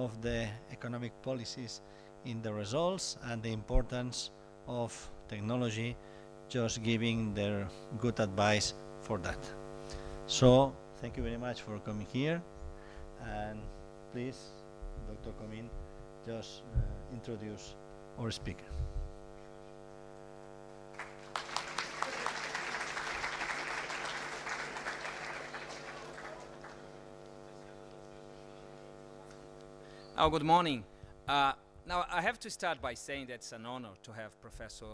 of the economic policies in the results and the importance of technology, just giving their good advice for that. So thank you very much for coming here, and please, Dr. Comín, just introduce our speaker. Oh, good morning. Now, I have to start by saying that it's an honor to have Professor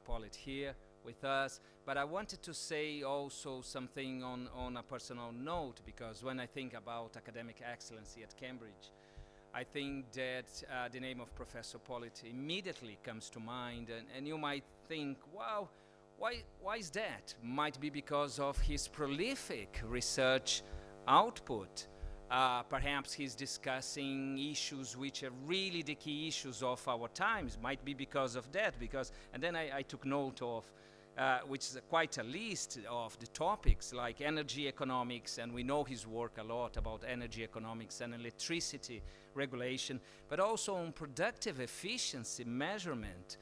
Pollitt here with us, but I wanted to say also something on a personal note, because when I think about academic excellency at Cambridge, I think that the name of Professor Pollitt immediately comes to mind, and you might think, wow, why is that? Might be because of his prolific research output. Perhaps he's discussing issues which are really the key issues of our times. Might be because of that, and then I took note of, which is quite a list of the topics like energy economics, and we know his work a lot about energy economics and electricity regulation, but also on productive efficiency measurement,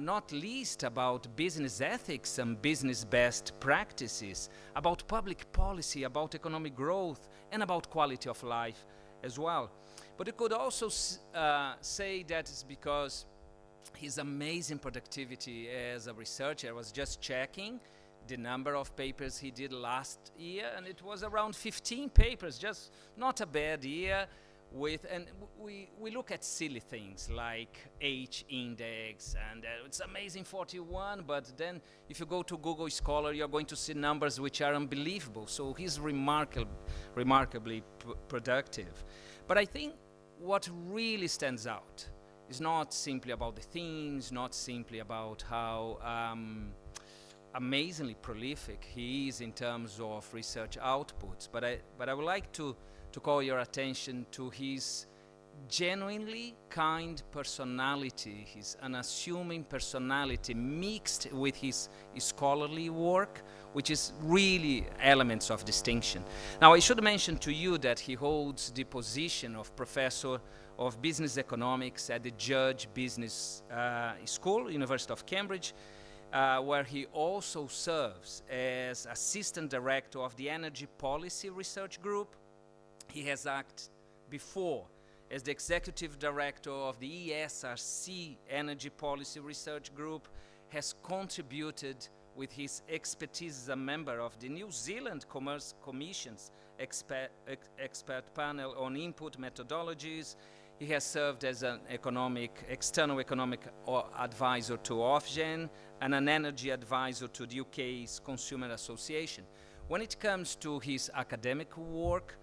not least about business ethics and business best practices, about public policy, about economic growth, and about quality of life as well. But you could also say that it's because his amazing productivity as a researcher. I was just checking the number of papers he did last year, and it was around 15 papers, just not a bad year. And we look at silly things like H index, and it's amazing 41, but then if you go to Google Scholar, you're going to see numbers which are unbelievable. So he's remarkably productive. But I think what really stands out is not simply about the themes, not simply about how amazingly prolific he is in terms of research outputs, but I would like to call your attention to his genuinely kind personality, his unassuming personality mixed with his scholarly work, which is really elements of distinction. Now, I should mention to you that he holds the position of Professor of Business Economics at the Judge Business School, University of Cambridge, where he also serves as Assistant Director of the Energy Policy Research Group. He has acted before as the Executive Director of the ESRC Energy Policy Research Group, has contributed with his expertise as a member of the New Zealand Commerce Commission's expert panel on input methodologies. He has served as an external economic advisor to Ofgem and an energy advisor to the UK's Consumer Association. When it comes to his academic work,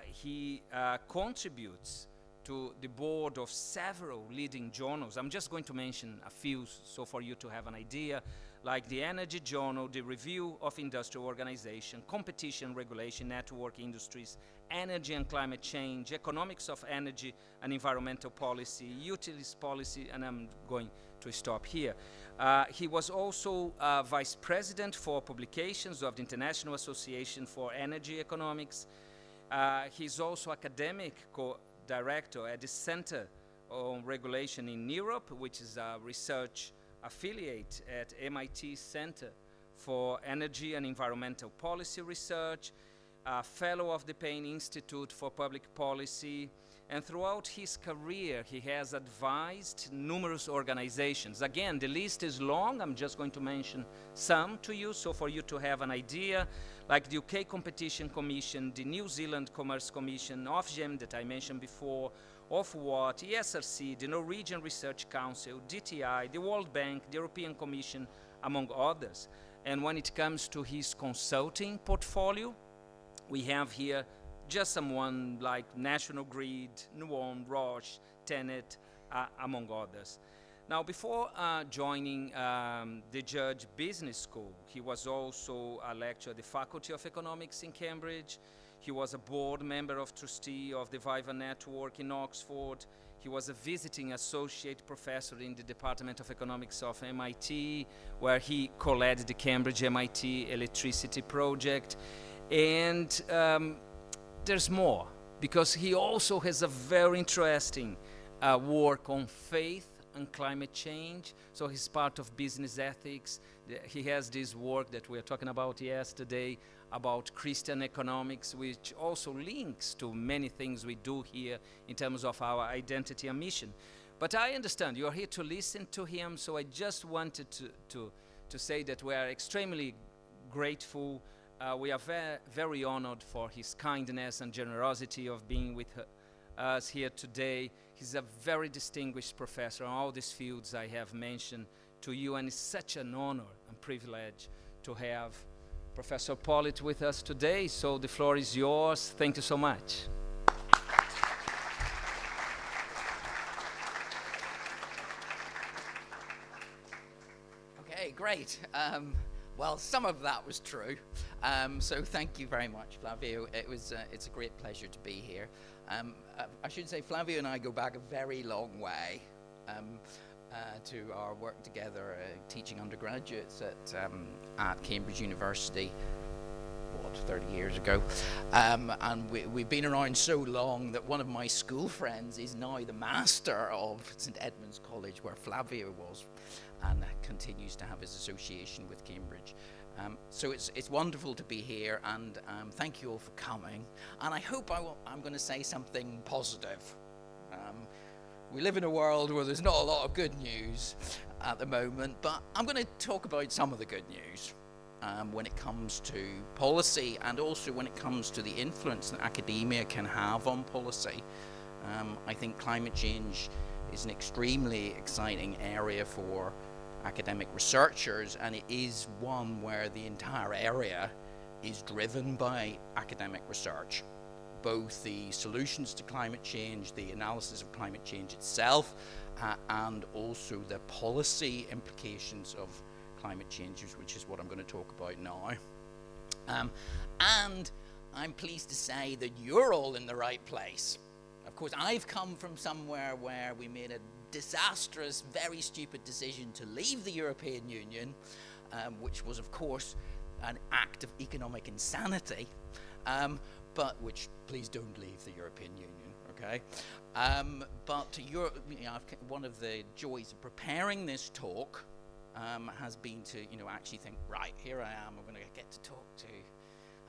he contributes to the board of several leading journals. I'm just going to mention a few so for you to have an idea, like the Energy Journal, the Review of Industrial Organization, Competition Regulation, Network Industries, Energy and Climate Change, Economics of Energy and Environmental Policy, Utilities Policy, and I'm going to stop here. He was also Vice President for Publications of the International Association for Energy Economics. He's also academic director at the Center on Regulation in Europe, which is a research affiliate at MIT Center for Energy and Environmental Policy Research, a fellow of the Payne Institute for Public Policy, and throughout his career he has advised numerous organizations. Again, the list is long. I'm just going to mention some to you, so for you to have an idea, like the UK Competition Commission, the New Zealand Commerce Commission, Ofgem that I mentioned before, Ofwat, ESRC, the Norwegian Research Council, DTI, the World Bank, the European Commission, among others. And when it comes to his consulting portfolio, we have here just someone like National Grid, Nuon, Roche, Tenet, among others. Now, before joining the Judge Business School, he was also a lecturer at the Faculty of Economics in Cambridge. He was a board member of trustee of the Viva Network in Oxford. He was a visiting associate professor in the Department of Economics of MIT, where he co-led the Cambridge MIT electricity project. And there's more. because he also has a very interesting work on faith and climate change. So he's part of business ethics. He has this work that we were talking about yesterday about Christian economics, which also links to many things we do here in terms of our identity and mission. But I understand you are here to listen to him, so I just wanted to say that we are extremely grateful. We are very honored for his kindness and generosity of being with us here today. He's a very distinguished professor in all these fields I have mentioned to you, and it's such an honor and privilege to have Professor Pollitt with us today. So the floor is yours. Thank you so much. Okay, great. Well, some of that was true. So thank you very much, Flavio. It's a great pleasure to be here. I should say Flavio and I go back a very long way to our work together teaching undergraduates at Cambridge University, 30 years ago. And we've been around so long that one of my school friends is now the master of St Edmund's College, where Flavio was, and continues to have his association with Cambridge. So it's wonderful to be here, and thank you all for coming. And I hope I'm going to say something positive. We live in a world where there's not a lot of good news at the moment, but I'm going to talk about some of the good news when it comes to policy, and also when it comes to the influence that academia can have on policy. I think climate change is an extremely exciting area for academic researchers, and it is one where the entire area is driven by academic research. Both the solutions to climate change, the analysis of climate change itself, and also the policy implications of climate change, which is what I'm going to talk about now. And I'm pleased to say that you're all in the right place. Of course, I've come from somewhere where we made a disastrous, very stupid decision to leave the European Union, which was, of course, an act of economic insanity, but which, please don't leave the European Union, okay? But one of the joys of preparing this talk has been to, actually think, right, here I am, I'm going to get to talk to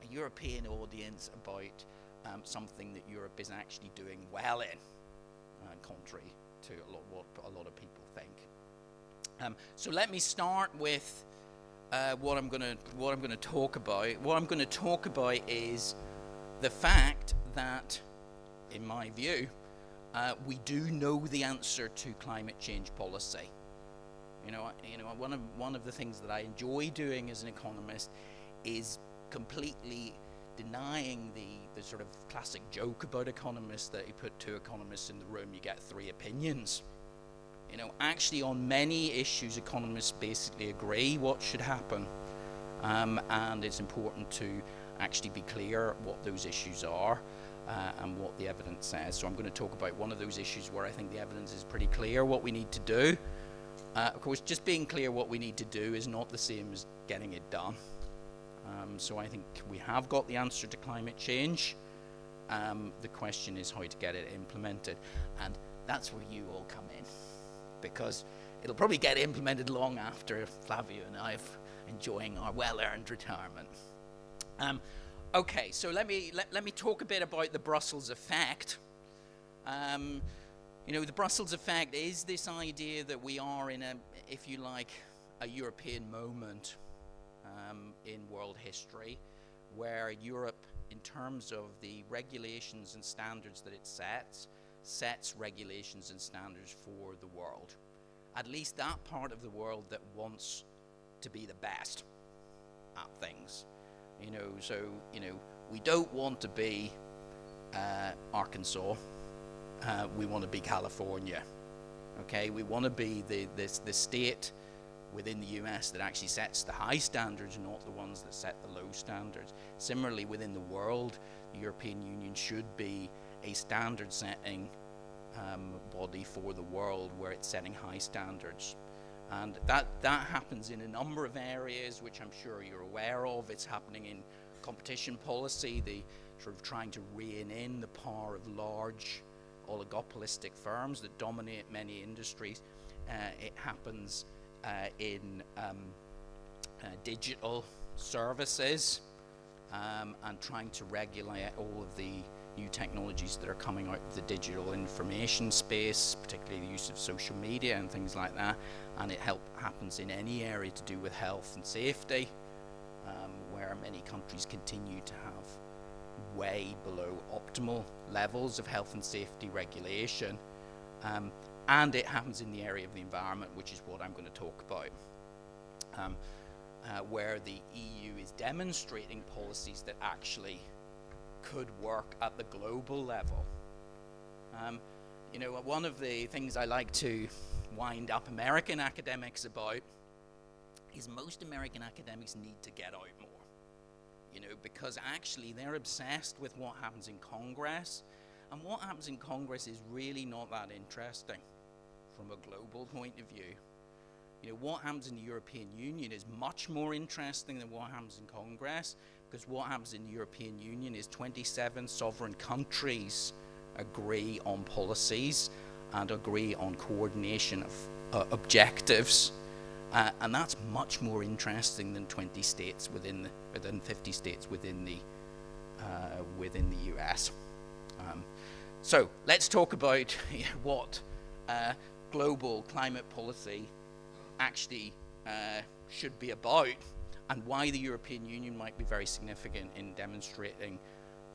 a European audience about something that Europe is actually doing well in, contrary to what a lot of people think. So let me start with what I'm going to talk about. What I'm going to talk about is the fact that, in my view, we do know the answer to climate change policy. One of the things that I enjoy doing as an economist is completely denying the sort of classic joke about economists that you put two economists in the room, you get three opinions. Actually on many issues, economists basically agree what should happen. And it's important to actually be clear what those issues are and what the evidence says. So I'm going to talk about one of those issues where I think the evidence is pretty clear what we need to do. Of course, just being clear what we need to do is not the same as getting it done. So I think we have got the answer to climate change. The question is how to get it implemented. And that's where you all come in, because it'll probably get implemented long after Flavio and I are enjoying our well-earned retirement. Okay, so let me talk a bit about the Brussels effect. The Brussels effect is this idea that we are in if you like, a European moment in world history, where Europe, in terms of the regulations and standards that it sets regulations and standards for the world. At least that part of the world that wants to be the best at things. We don't want to be Arkansas. We want to be California. Okay, we want to be the state within the US that actually sets the high standards, not the ones that set the low standards. Similarly, within the world, the European Union should be a standard setting body for the world where it's setting high standards. And that happens in a number of areas, which I'm sure you're aware of. It's happening in competition policy. The sort of trying to rein in the power of large oligopolistic firms that dominate many industries. It happens in digital services, and trying to regulate all of the new technologies that are coming out of the digital information space, particularly the use of social media and things like that. And it happens in any area to do with health and safety, where many countries continue to have way below optimal levels of health and safety regulation. And it happens in the area of the environment, which is what I'm going to talk about, where the EU is demonstrating policies that actually could work at the global level. You know, one of the things I like to wind up American academics about is most American academics need to get out more, you know, because actually they're obsessed with what happens in Congress, and what happens in Congress is really not that interesting from a global point of view. You know, what happens in the European Union is much more interesting than what happens in Congress, because what happens in the European Union is 27 sovereign countries agree on policies and agree on coordination of objectives, and that's much more interesting than 20 states within 50 states within the US. So let's talk about what global climate policy actually should be about, and why the European Union might be very significant in demonstrating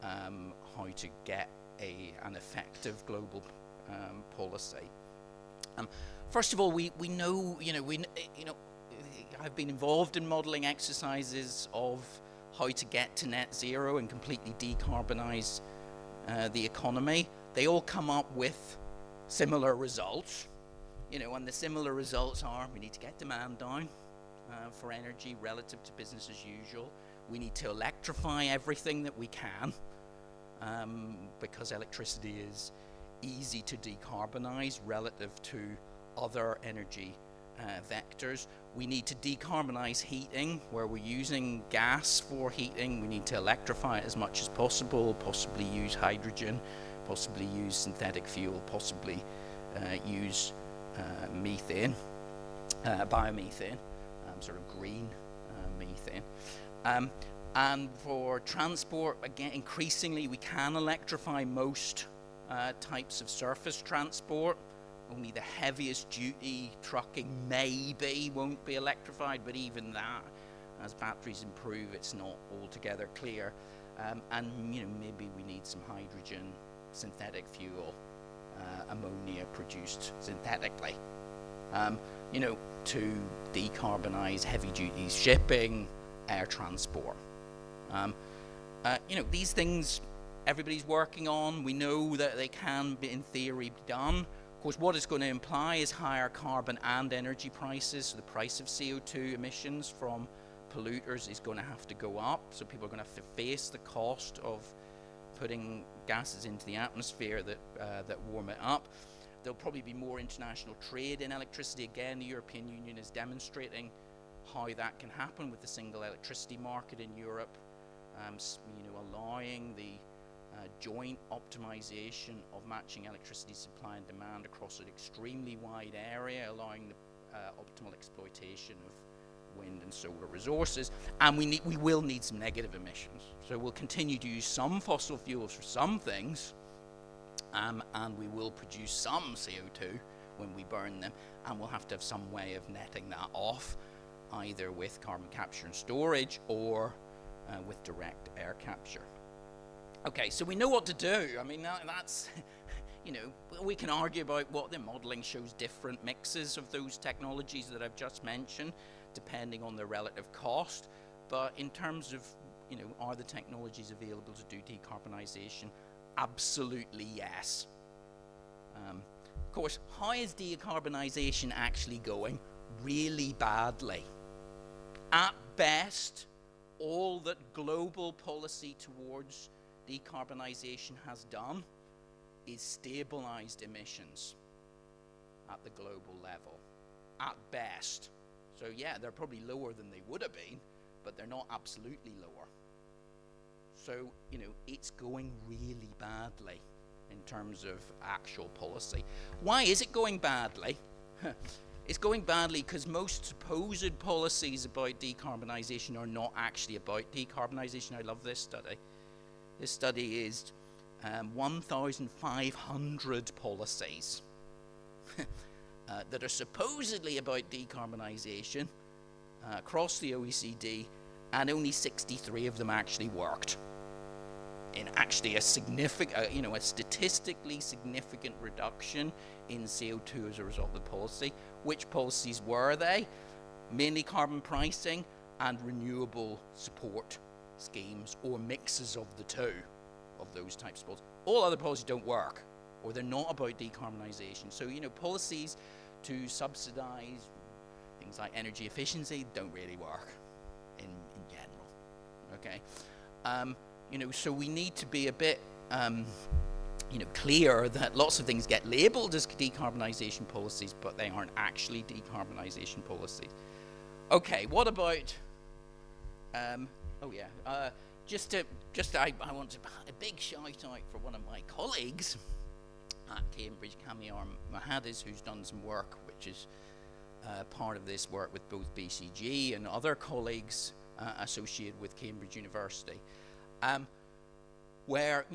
how to get an effective global policy. First of all, we know, I've been involved in modelling exercises of how to get to net zero and completely decarbonize the economy. They all come up with similar results, and the similar results are: we need to get demand down for energy relative to business as usual. We need to electrify everything that we can, because electricity is easy to decarbonize relative to other energy vectors. We need to decarbonize heating, where we're using gas for heating. We need to electrify it as much as possible, possibly use hydrogen, possibly use synthetic fuel, possibly use methane, biomethane, sort of green methane. And for transport, again, increasingly we can electrify most types of surface transport. Only the heaviest duty trucking maybe won't be electrified, but even that, as batteries improve, it's not altogether clear. And maybe we need some hydrogen, synthetic fuel, ammonia produced synthetically, to decarbonize heavy duty shipping, air transport. These things everybody's working on. We know that they can be, in theory, done. Of course, what it's going to imply is higher carbon and energy prices. So the price of CO2 emissions from polluters is going to have to go up. So people are going to have to face the cost of putting gases into the atmosphere that warm it up. There'll probably be more international trade in electricity. Again, the European Union is demonstrating how that can happen with the single electricity market in Europe, allowing the joint optimization of matching electricity supply and demand across an extremely wide area, allowing the optimal exploitation of wind and solar resources. And we will need some negative emissions. So we'll continue to use some fossil fuels for some things, and we will produce some CO2 when we burn them, and we'll have to have some way of netting that off, either with carbon capture and storage or with direct air capture. Okay, so we know what to do. I mean, that's, we can argue about what the modeling shows different mixes of those technologies that I've just mentioned, depending on their relative cost. But in terms of, are the technologies available to do decarbonization? Absolutely yes. Of course, how is decarbonization actually going? Really badly. At best, all that global policy towards decarbonization has done is stabilized emissions at the global level, at best. So yeah, they're probably lower than they would have been, but they're not absolutely lower. So, it's going really badly in terms of actual policy. Why is it going badly? It's going badly because most supposed policies about decarbonisation are not actually about decarbonisation. I love this study. This study is 1,500 policies that are supposedly about decarbonisation across the OECD, and only 63 of them actually worked. In actually a significant, a statistically significant reduction in CO2 as a result of the policy. Which policies were they? Mainly carbon pricing and renewable support schemes, or mixes of the two of those types of policies. All other policies don't work, or they're not about decarbonisation. So, policies to subsidise things like energy efficiency don't really work in general. Okay. So we need to be a bit, clear that lots of things get labelled as decarbonisation policies, but they aren't actually decarbonisation policies. Okay, what about? I want a big shout out for one of my colleagues at Cambridge, Kamiar Mahadis, who's done some work, which is part of this work with both BCG and other colleagues associated with Cambridge University. Where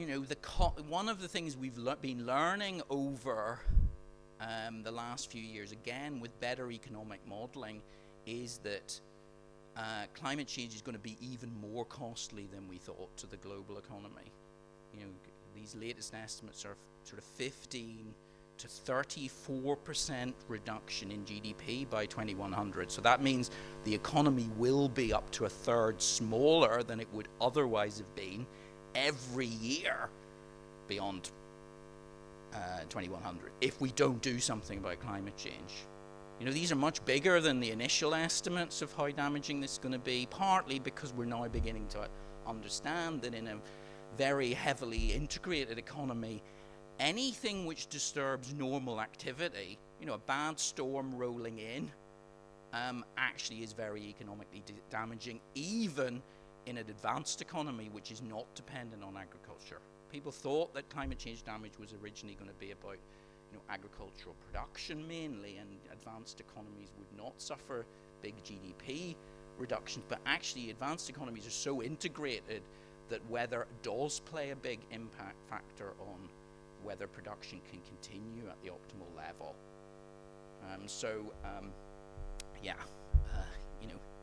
one of the things we've been learning over the last few years, again with better economic modelling, is that climate change is going to be even more costly than we thought to the global economy. These latest estimates are sort of 15 to 34% reduction in GDP by 2100. So that means the economy will be up to a third smaller than it would otherwise have been every year beyond 2100 if we don't do something about climate change. These are much bigger than the initial estimates of how damaging this is going to be, partly because we're now beginning to understand that in a very heavily integrated economy, anything which disturbs normal activity, a bad storm rolling in, actually is very economically damaging, even in an advanced economy which is not dependent on agriculture. People thought that climate change damage was originally going to be about agricultural production mainly, and advanced economies would not suffer big GDP reductions, but actually advanced economies are so integrated that weather does play a big impact factor on whether production can continue at the optimal level.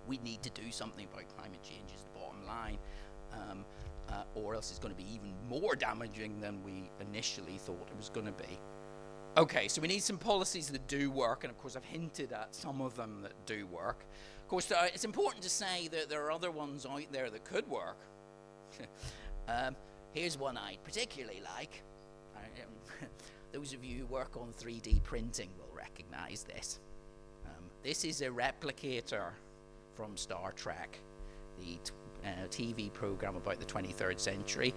We need to do something about climate change is the bottom line, or else it's going to be even more damaging than we initially thought it was going to be. Okay, so we need some policies that do work, and of course I've hinted at some of them that do work. Of course, it's important to say that there are other ones out there that could work. Here's one I particularly like. Those of you who work on 3D printing will recognize this. This is a replicator from Star Trek, the TV program about the 23rd century.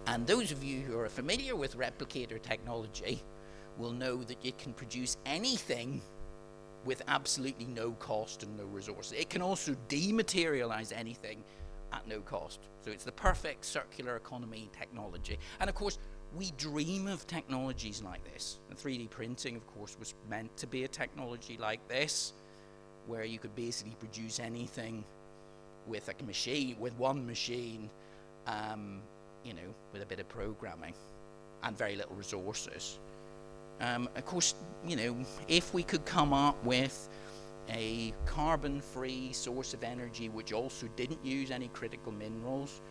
And those of you who are familiar with replicator technology will know that it can produce anything with absolutely no cost and no resources. It can also dematerialize anything at no cost. So it's the perfect circular economy technology. And of course, we dream of technologies like this. And 3D printing, of course, was meant to be a technology like this, where you could basically produce anything with a machine, with one machine, with a bit of programming and very little resources. Of course, if we could come up with a carbon-free source of energy which also didn't use any critical minerals,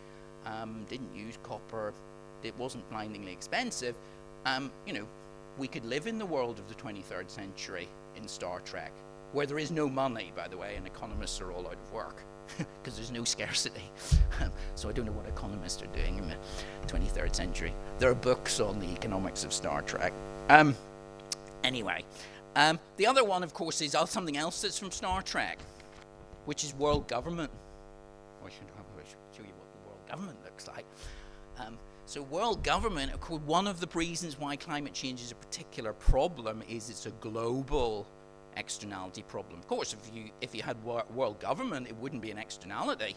didn't use copper, it wasn't blindingly expensive, we could live in the world of the 23rd century in Star Trek, where there is no money, by the way, and economists are all out of work because there's no scarcity. So I don't know what economists are doing in the 23rd century. There are books on the economics of Star Trek. Anyway, the other one, of course, is something else that's from Star Trek, which is world government. I should show you what the world government looks like. So world government, of course, one of the reasons why climate change is a particular problem is it's a global externality problem. Of course, if you had world government, it wouldn't be an externality.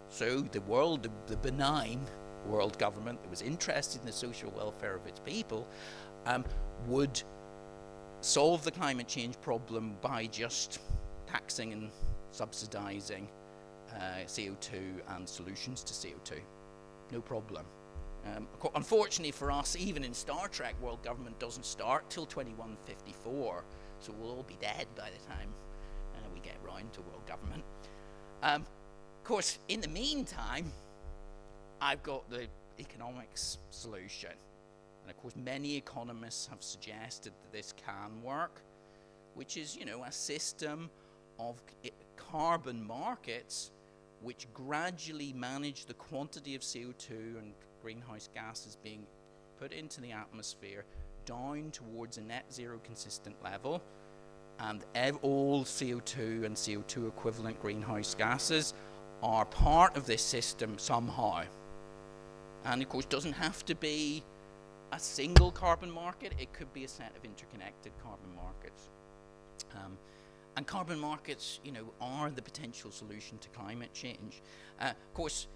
So the world, the benign world government that was interested in the social welfare of its people would solve the climate change problem by just taxing and subsidizing CO2 and solutions to CO2. No problem. Unfortunately for us, even in Star Trek, world government doesn't start till 2154, so we'll all be dead by the time we get round to world government. Of course, in the meantime, I've got the economics solution. And of course, many economists have suggested that this can work, which is, a system of carbon markets which gradually manage the quantity of CO2 and greenhouse gases being put into the atmosphere down towards a net zero consistent level, and all CO2 and CO2 equivalent greenhouse gases are part of this system somehow. And of course, it doesn't have to be a single carbon market, it could be a set of interconnected carbon markets. And carbon markets, are the potential solution to climate change. Of course,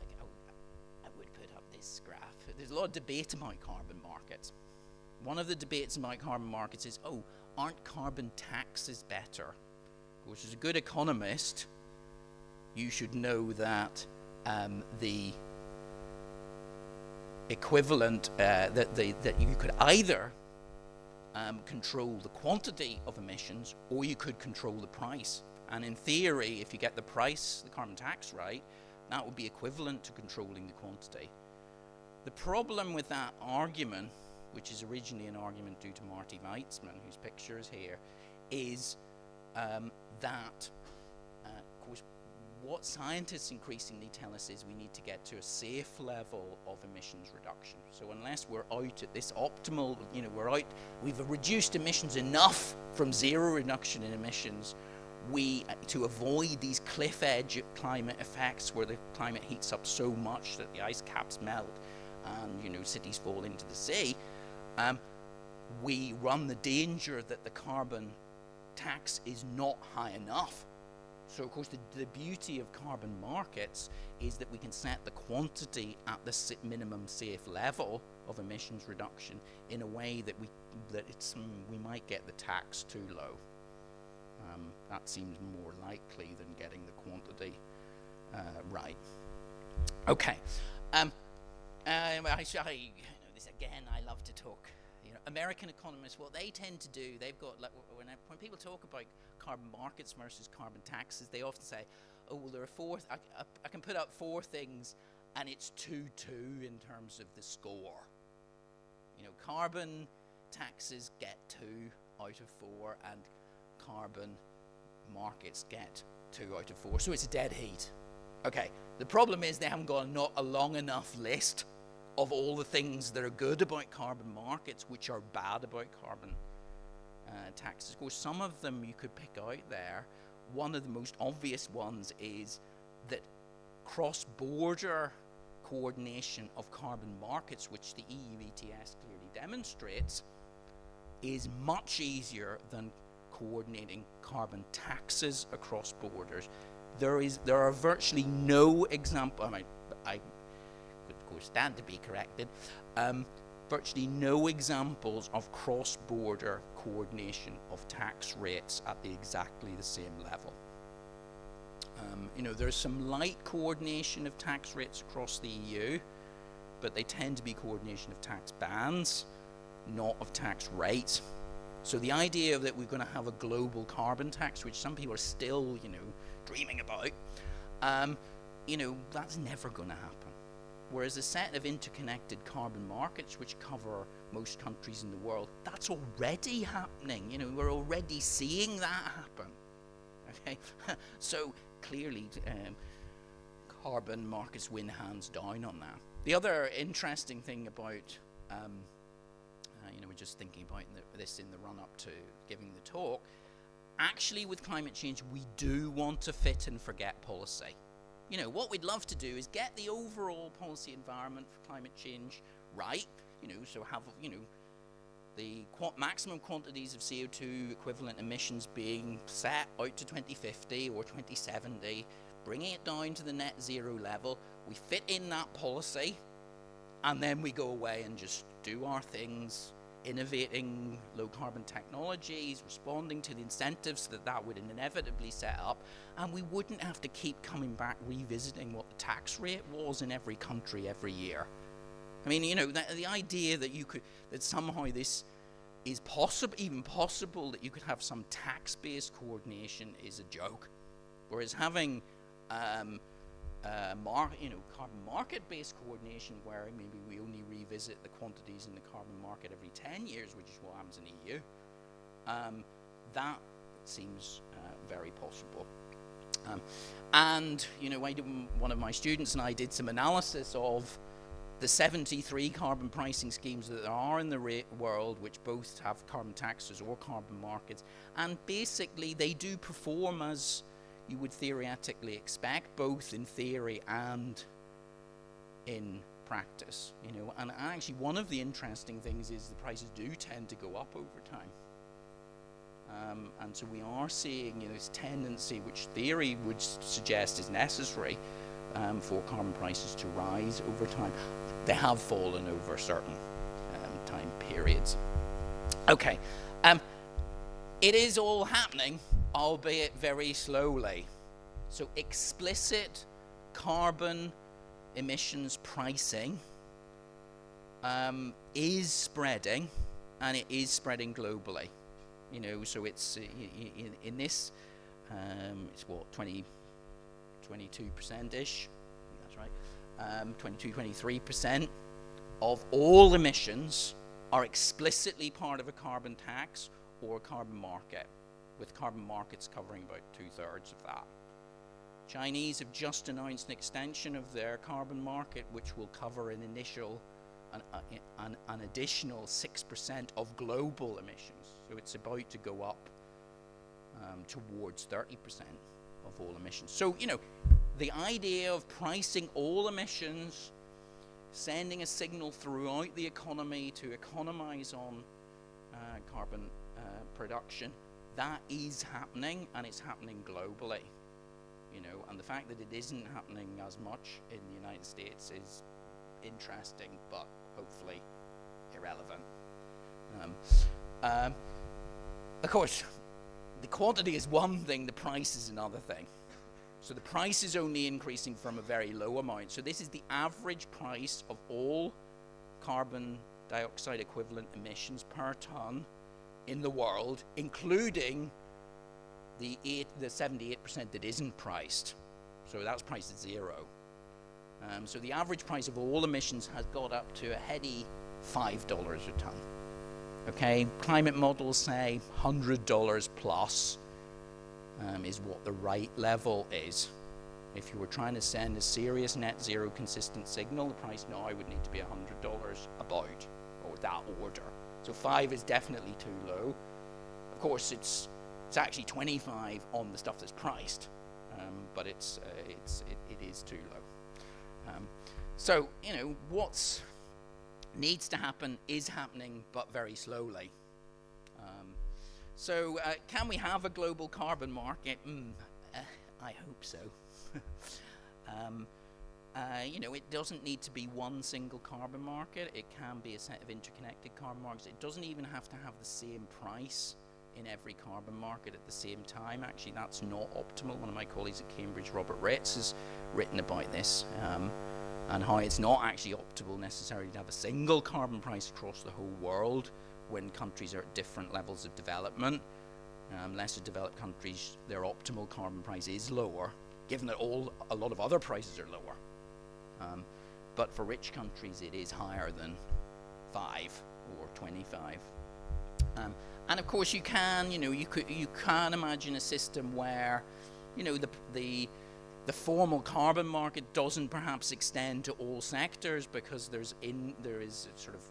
I would put up this graph. There's a lot of debate about carbon markets. One of the debates about carbon markets is, aren't carbon taxes better? Of course, as a good economist, you should know that the equivalent, that you could either control the quantity of emissions, or you could control the price. And in theory, if you get the price, the carbon tax right, that would be equivalent to controlling the quantity. The problem with that argument, which is originally an argument due to Marty Weitzman, whose picture is here, is that, of course, what scientists increasingly tell us is we need to get to a safe level of emissions reduction. So unless we're out at this optimal, we've reduced emissions enough from zero reduction in emissions, to avoid these cliff edge climate effects where the climate heats up so much that the ice caps melt and cities fall into the sea, we run the danger that the carbon tax is not high enough. So of course the beauty of carbon markets is that we can set the quantity at the minimum safe level of emissions reduction in a way that we might get the tax too low. That seems more likely than getting the quantity right. Okay. This again, I love to talk. American economists, what they tend to do, they've got, when people talk about carbon markets versus carbon taxes, they often say, there are I can put up 4 things and it's 2-2 in terms of the score. Carbon taxes get 2 out of 4 and carbon markets get 2 out of 4. So it's a dead heat. Okay, the problem is they haven't got a long enough list of all the things that are good about carbon markets, which are bad about carbon taxes. Of course, some of them you could pick out there. One of the most obvious ones is that cross-border coordination of carbon markets, which the EU ETS clearly demonstrates, is much easier than coordinating carbon taxes across borders. There are virtually no example. I could of course stand to be corrected. Virtually no examples of cross-border coordination of tax rates at exactly the same level. There's some light coordination of tax rates across the EU, but they tend to be coordination of tax bands, not of tax rates. So the idea that we're going to have a global carbon tax, which some people are still, dreaming about, that's never going to happen. Whereas a set of interconnected carbon markets, which cover most countries in the world, that's already happening. We're already seeing that happen. Okay, so clearly, carbon markets win hands down on that. The other interesting thing about, we're just thinking about this in the run-up to giving the talk. Actually, with climate change, we do want to fit and forget policy. What we'd love to do is get the overall policy environment for climate change right, so have, the maximum quantities of CO2 equivalent emissions being set out to 2050 or 2070, bringing it down to the net zero level. We fit in that policy, and then we go away and just do our things, innovating low carbon technologies, responding to the incentives that would inevitably set up, and we wouldn't have to keep coming back revisiting what the tax rate was in every country every year. I mean, you know, the idea that somehow this is even possible, that you could have some tax-based coordination is a joke. Whereas having carbon market-based coordination, where maybe we only revisit the quantities in the carbon market every 10 years, which is what happens in the EU, that seems very possible. And, you know, one of my students and I did some analysis of the 73 carbon pricing schemes that there are in the world, which both have carbon taxes or carbon markets, and basically they do perform as you would theoretically expect, both in theory and in practice, you know. And actually one of the interesting things is the prices do tend to go up over time. And so we are seeing, you know, this tendency, which theory would suggest is necessary for carbon prices to rise over time. They have fallen over certain time periods. Okay, it is all happening, albeit very slowly. So explicit carbon emissions pricing is spreading, and it is spreading globally. You know, so it's in this, it's what, 22%-ish, that's right, 22-23% of all emissions are explicitly part of a carbon tax or a carbon market, with carbon markets covering about 2/3 of that. Chinese have just announced an extension of their carbon market, which will cover an additional 6% of global emissions. So it's about to go up towards 30% of all emissions. So, you know, the idea of pricing all emissions, sending a signal throughout the economy to economize on carbon production, that is happening, and it's happening globally. You know, and the fact that it isn't happening as much in the United States is interesting, but hopefully irrelevant. Of course, the quantity is one thing, the price is another thing. So the price is only increasing from a very low amount. So this is the average price of all carbon dioxide equivalent emissions per ton in the world, including the 78% that isn't priced. So that's priced at zero. So the average price of all emissions has got up to a heady $5 a ton. Okay, climate models say $100 plus is what the right level is. If you were trying to send a serious net zero consistent signal, the price now would need to be $100 about, or that order. So 5 is definitely too low. Of course, it's actually 25 on the stuff that's priced, but it is too low. So, you know, what's needs to happen is happening, but very slowly. So can we have a global carbon market? I hope so. You know, it doesn't need to be one single carbon market. It can be a set of interconnected carbon markets. It doesn't even have to have the same price in every carbon market at the same time. Actually, that's not optimal. One of my colleagues at Cambridge, Robert Ritz, has written about this, and how it's not actually optimal necessarily to have a single carbon price across the whole world when countries are at different levels of development. Lesser developed countries, their optimal carbon price is lower, given that a lot of other prices are lower. But for rich countries, it is higher than 5 or 25. And of course, you can imagine a system where, you know, the formal carbon market doesn't perhaps extend to all sectors, because there is a sort of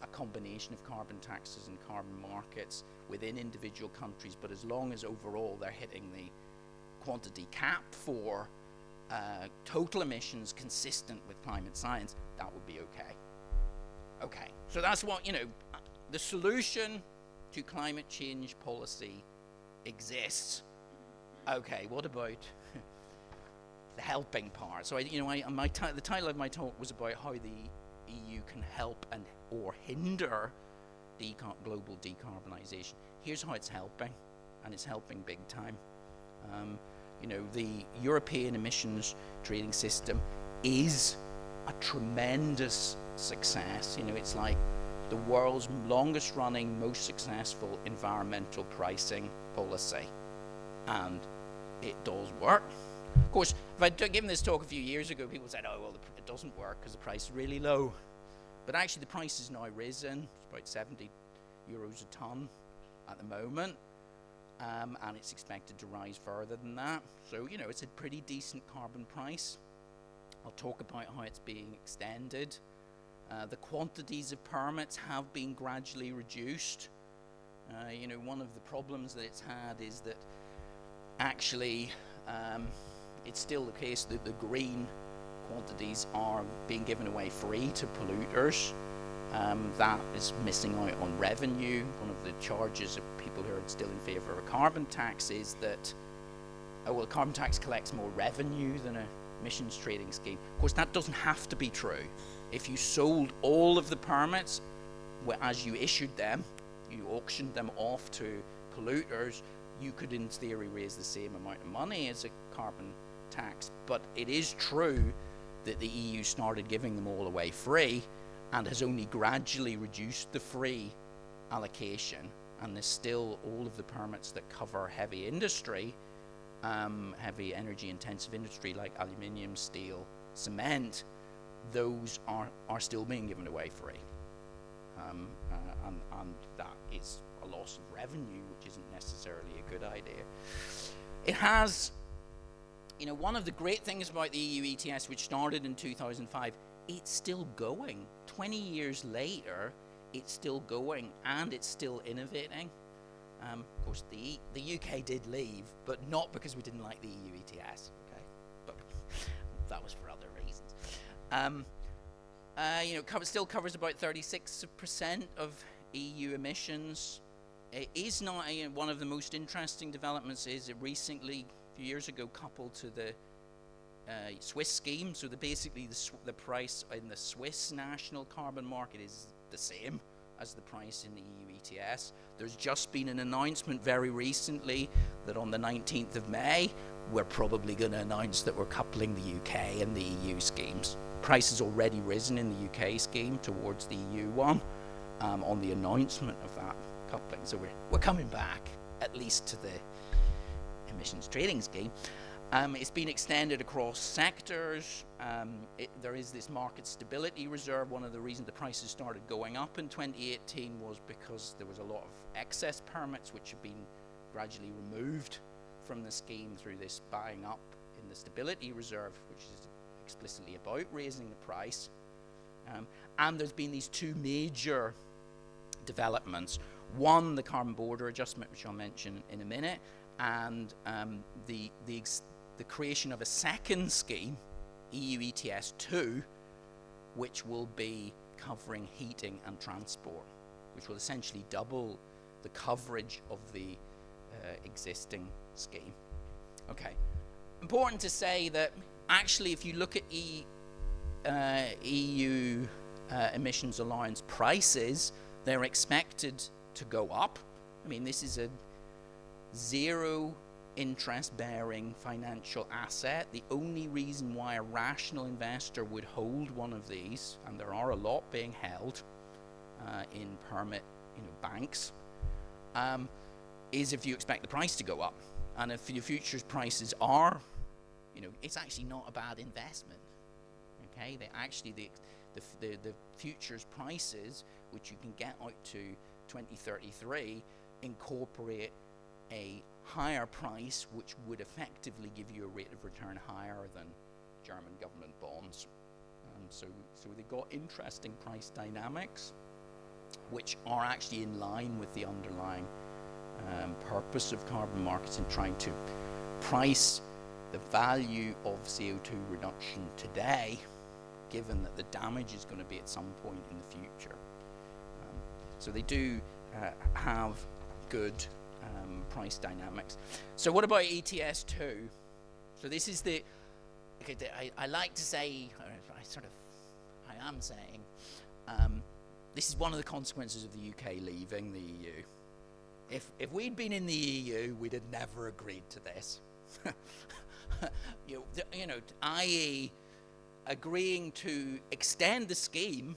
a combination of carbon taxes and carbon markets within individual countries. But as long as overall they're hitting the quantity cap for total emissions consistent with climate science, that would be okay. Okay, so that's what, you know, the solution to climate change policy exists. Okay, what about the helping part? So the title of my talk was about how the EU can help and or hinder global decarbonisation. Here's how it's helping, and it's helping big time. You know, the European emissions trading system is a tremendous success. You know, it's like the world's longest running, most successful environmental pricing policy, and it does work. Of course, if I'd given this talk a few years ago, people said, oh, well, it doesn't work because the price is really low. But actually, the price has now risen. It's about 70 euros a tonne at the moment, and it's expected to rise further than that. So, you know, it's a pretty decent carbon price. I'll talk about how it's being extended. The quantities of permits have been gradually reduced. You know, one of the problems that it's had is that actually it's still the case that the green quantities are being given away free to polluters. That is missing out on revenue. One of the charges of people who are still in favour of a carbon tax is that, well, carbon tax collects more revenue than a emissions trading scheme. Of course, that doesn't have to be true. If you sold all of the permits as you issued them, you auctioned them off to polluters, you could in theory raise the same amount of money as a carbon tax. But it is true that the EU started giving them all away free and has only gradually reduced the free allocation, and there's still all of the permits that cover heavy industry, heavy energy intensive industry like aluminium, steel, cement. Those are still being given away free, and that is a loss of revenue, which isn't necessarily a good idea. It has, you know, one of the great things about the EU ETS, which started in 2005, it's still going. 20 years later, it's still going, and it's still innovating. Of course, the UK did leave, but not because we didn't like the EU ETS, okay? But that was for other reasons. You know, still covers about 36% of EU emissions. It is not one of the most interesting developments. Is it recently, a few years ago, coupled to the Swiss scheme? So basically, the price in the Swiss national carbon market is the same as the price in the EU ETS. There's just been an announcement very recently that on the 19th of May, we're probably going to announce that we're coupling the UK and the EU schemes. Price has already risen in the UK scheme towards the EU one on the announcement of that coupling. So we're coming back at least to the emissions trading scheme. It's been extended across sectors. There is this market stability reserve. One of the reasons the prices started going up in 2018 was because there was a lot of excess permits which have been gradually removed from the scheme through this buying up in the stability reserve, which is explicitly about raising the price. And there's been these two major developments. One, the carbon border adjustment, which I'll mention in a minute, and the creation of a second scheme, EU ETS 2, which will be covering heating and transport, which will essentially double the coverage of the existing scheme. Okay, important to say that actually if you look at EU emissions allowance prices, they're expected to go up. I mean, this is a zero interest-bearing financial asset. The only reason why a rational investor would hold one of these, and there are a lot being held in permit, banks, is if you expect the price to go up. And if your futures prices are, it's actually not a bad investment. Okay, they actually the futures prices, which you can get out to 2033, incorporate a higher price, which would effectively give you a rate of return higher than German government bonds. So they've got interesting price dynamics, which are actually in line with the underlying purpose of carbon markets in trying to price the value of CO2 reduction today, given that the damage is going to be at some point in the future. So they do have good price dynamics. So what about ETS 2? So this is I like to say, I am saying, This is one of the consequences of the UK leaving the EU. If we'd been in the EU, we'd have never agreed to this. I.e. agreeing to extend the scheme,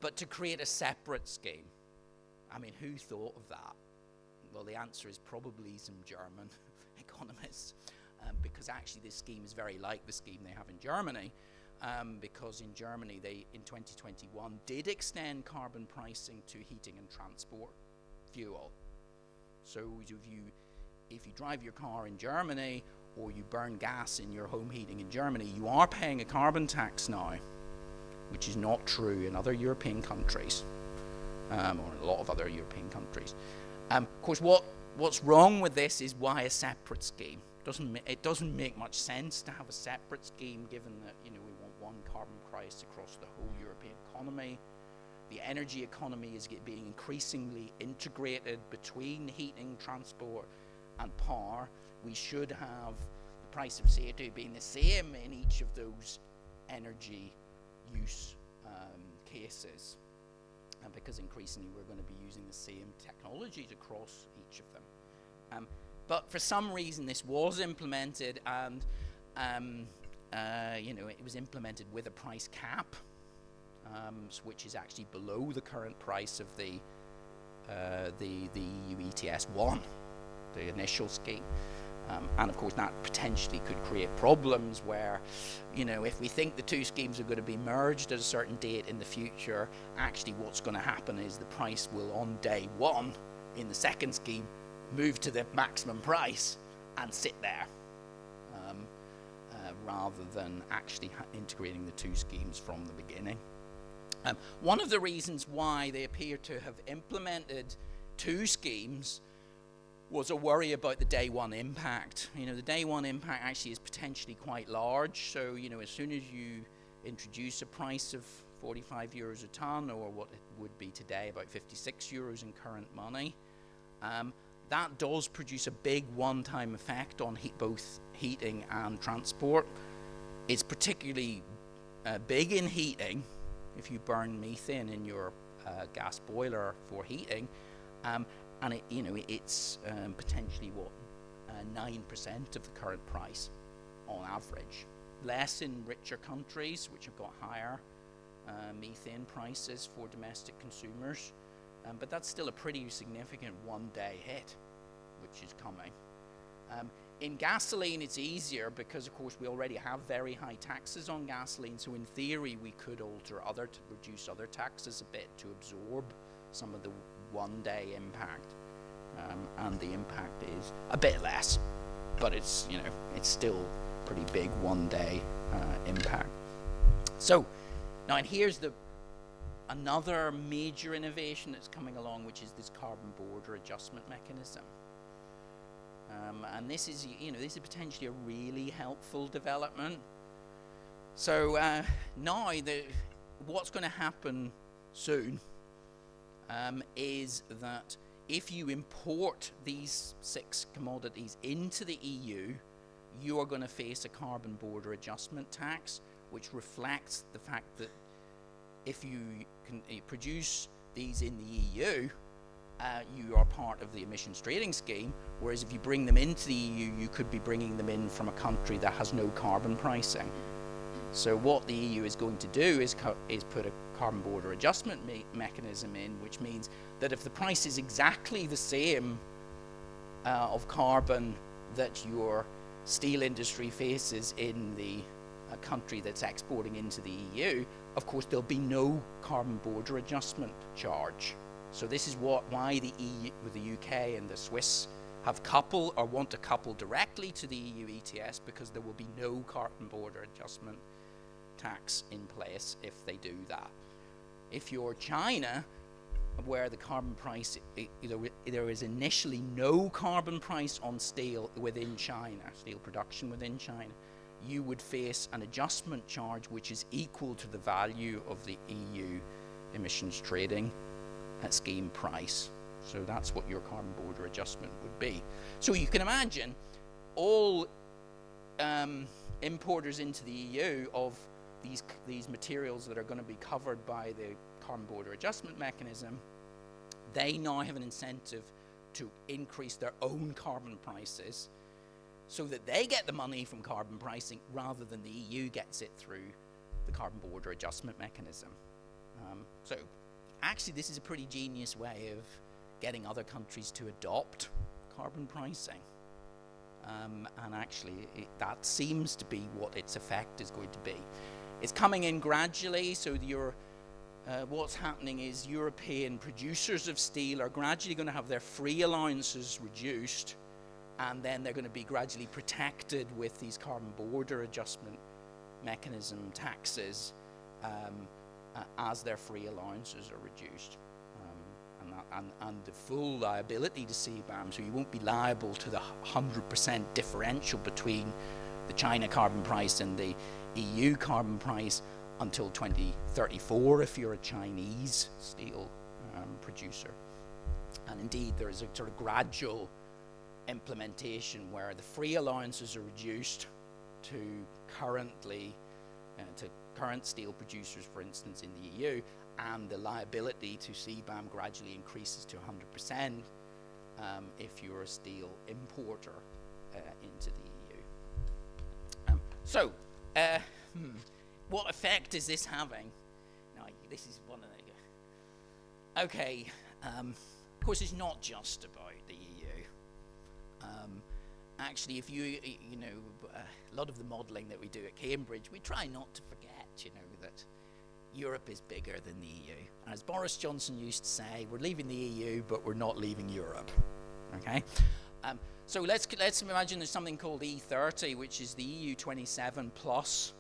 but to create a separate scheme. I mean, who thought of that? Well, the answer is probably some German economists, because actually this scheme is very like the scheme they have in Germany, because in Germany they, in 2021, did extend carbon pricing to heating and transport fuel. So if you drive your car in Germany, or you burn gas in your home heating in Germany, you are paying a carbon tax now, which is not true in other European countries, or a lot of other European countries. Of course, what's wrong with this is why a separate scheme? It doesn't make much sense to have a separate scheme, given that we want one carbon price across the whole European economy. The energy economy is being increasingly integrated between heating, transport, and power. We should have the price of CO2 being the same in each of those energy use cases, because increasingly we're going to be using the same technologies across each of them. But for some reason this was implemented, and it was implemented with a price cap, which is actually below the current price of the EU ETS 1, the initial scheme. And of course that potentially could create problems where, if we think the two schemes are going to be merged at a certain date in the future, actually what's going to happen is the price will on day one in the second scheme move to the maximum price and sit there, rather than actually integrating the two schemes from the beginning. One of the reasons why they appear to have implemented two schemes was a worry about the day one impact. The day one impact actually is potentially quite large. So, as soon as you introduce a price of 45 euros a tonne, or what it would be today, about 56 euros in current money, that does produce a big one-time effect on both heating and transport. It's particularly big in heating. If you burn methane in your gas boiler for heating, and it's potentially 9% of the current price on average. Less in richer countries, which have got higher methane prices for domestic consumers, but that's still a pretty significant one-day hit, which is coming. In gasoline, it's easier because, of course, we already have very high taxes on gasoline. So in theory, we could reduce other taxes a bit to absorb some of the one-day impact, and the impact is a bit less, but it's still pretty big one-day impact. So now, and here's another major innovation that's coming along, which is this carbon border adjustment mechanism. And this is potentially a really helpful development. So now what's going to happen soon is that if you import these 6 commodities into the EU, you are going to face a carbon border adjustment tax, which reflects the fact that if you can produce these in the EU, you are part of the emissions trading scheme, whereas if you bring them into the EU, you could be bringing them in from a country that has no carbon pricing. So what the EU is going to do is put a carbon border adjustment mechanism in, which means that if the price is exactly the same of carbon that your steel industry faces in the country that's exporting into the EU, of course there'll be no carbon border adjustment charge. So this is why the EU, the UK and the Swiss have want to couple directly to the EU ETS, because there will be no carbon border adjustment tax in place if they do that. If you're China, where the carbon price, there is initially no carbon price on steel within China, steel production within China, you would face an adjustment charge which is equal to the value of the EU emissions trading scheme price. So that's what your carbon border adjustment would be. So you can imagine all importers into the EU of these materials that are going to be covered by the carbon border adjustment mechanism, they now have an incentive to increase their own carbon prices so that they get the money from carbon pricing rather than the EU gets it through the carbon border adjustment mechanism. So actually this is a pretty genius way of getting other countries to adopt carbon pricing. And actually that seems to be what its effect is going to be. It's coming in gradually, so what's happening is European producers of steel are gradually going to have their free allowances reduced, and then they're going to be gradually protected with these carbon border adjustment mechanism taxes as their free allowances are reduced. And the full liability to CBAM, so you won't be liable to the 100% differential between the China carbon price and the EU carbon price until 2034 if you're a Chinese steel producer. And indeed there is a sort of gradual implementation where the free allowances are reduced to current steel producers, for instance, in the EU, and the liability to CBAM gradually increases to 100% if you're a steel importer into the EU. What effect is this having? Now, this is one of the... Okay, of course it's not just about the EU. Actually, if you know, a lot of the modelling that we do at Cambridge, we try not to forget, that Europe is bigger than the EU. As Boris Johnson used to say, we're leaving the EU, but we're not leaving Europe. Okay? So let's imagine there's something called E30, which is the EU 27 plus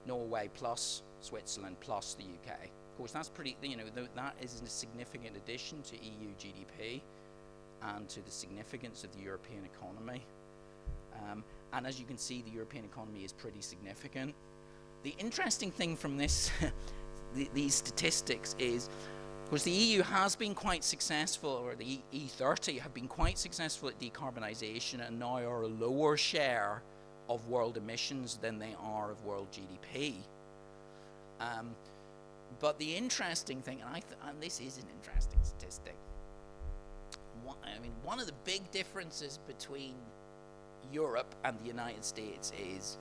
Norway plus Switzerland plus the UK. Of course, that's pretty, that is a significant addition to EU GDP and to the significance of the European economy. And as you can see, the European economy is pretty significant. The interesting thing from this, these statistics is, of course, the EU has been quite successful, or the E30 have been quite successful at decarbonisation and now are a lower share of world emissions than they are of world GDP. But the interesting thing, and this is an interesting statistic, one of the big differences between Europe and the United States is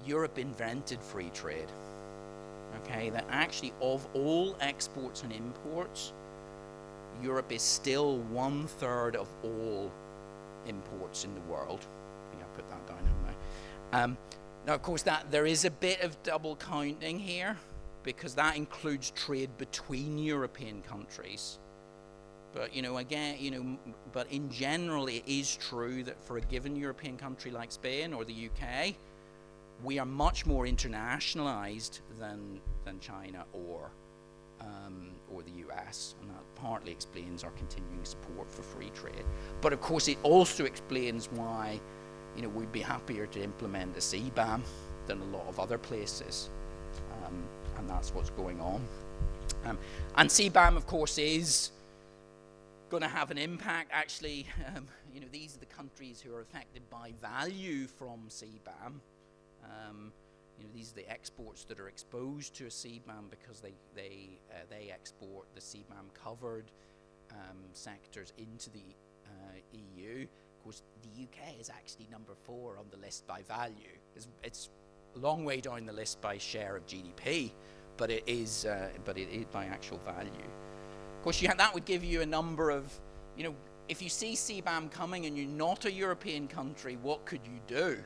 Europe invented free trade. Okay, that actually of all exports and imports, Europe is still 1/3 of all imports in the world. I think I'll put that down, haven't I? Now, of course, that there is a bit of double counting here because that includes trade between European countries. But but in general, it is true that for a given European country like Spain or the UK, we are much more internationalized than China or the US, and that partly explains our continuing support for free trade. But of course, it also explains why we'd be happier to implement a CBAM than a lot of other places, and that's what's going on. And CBAM, of course, is going to have an impact. Actually, these are the countries who are affected by value from CBAM. These are the exports that are exposed to a CBAM because they export the CBAM covered sectors into the EU. Of course, the UK is actually number 4 on the list by value. It's a long way down the list by share of GDP, but it is by actual value. Of course, that would give you a number of, if you see CBAM coming and you're not a European country, what could you do?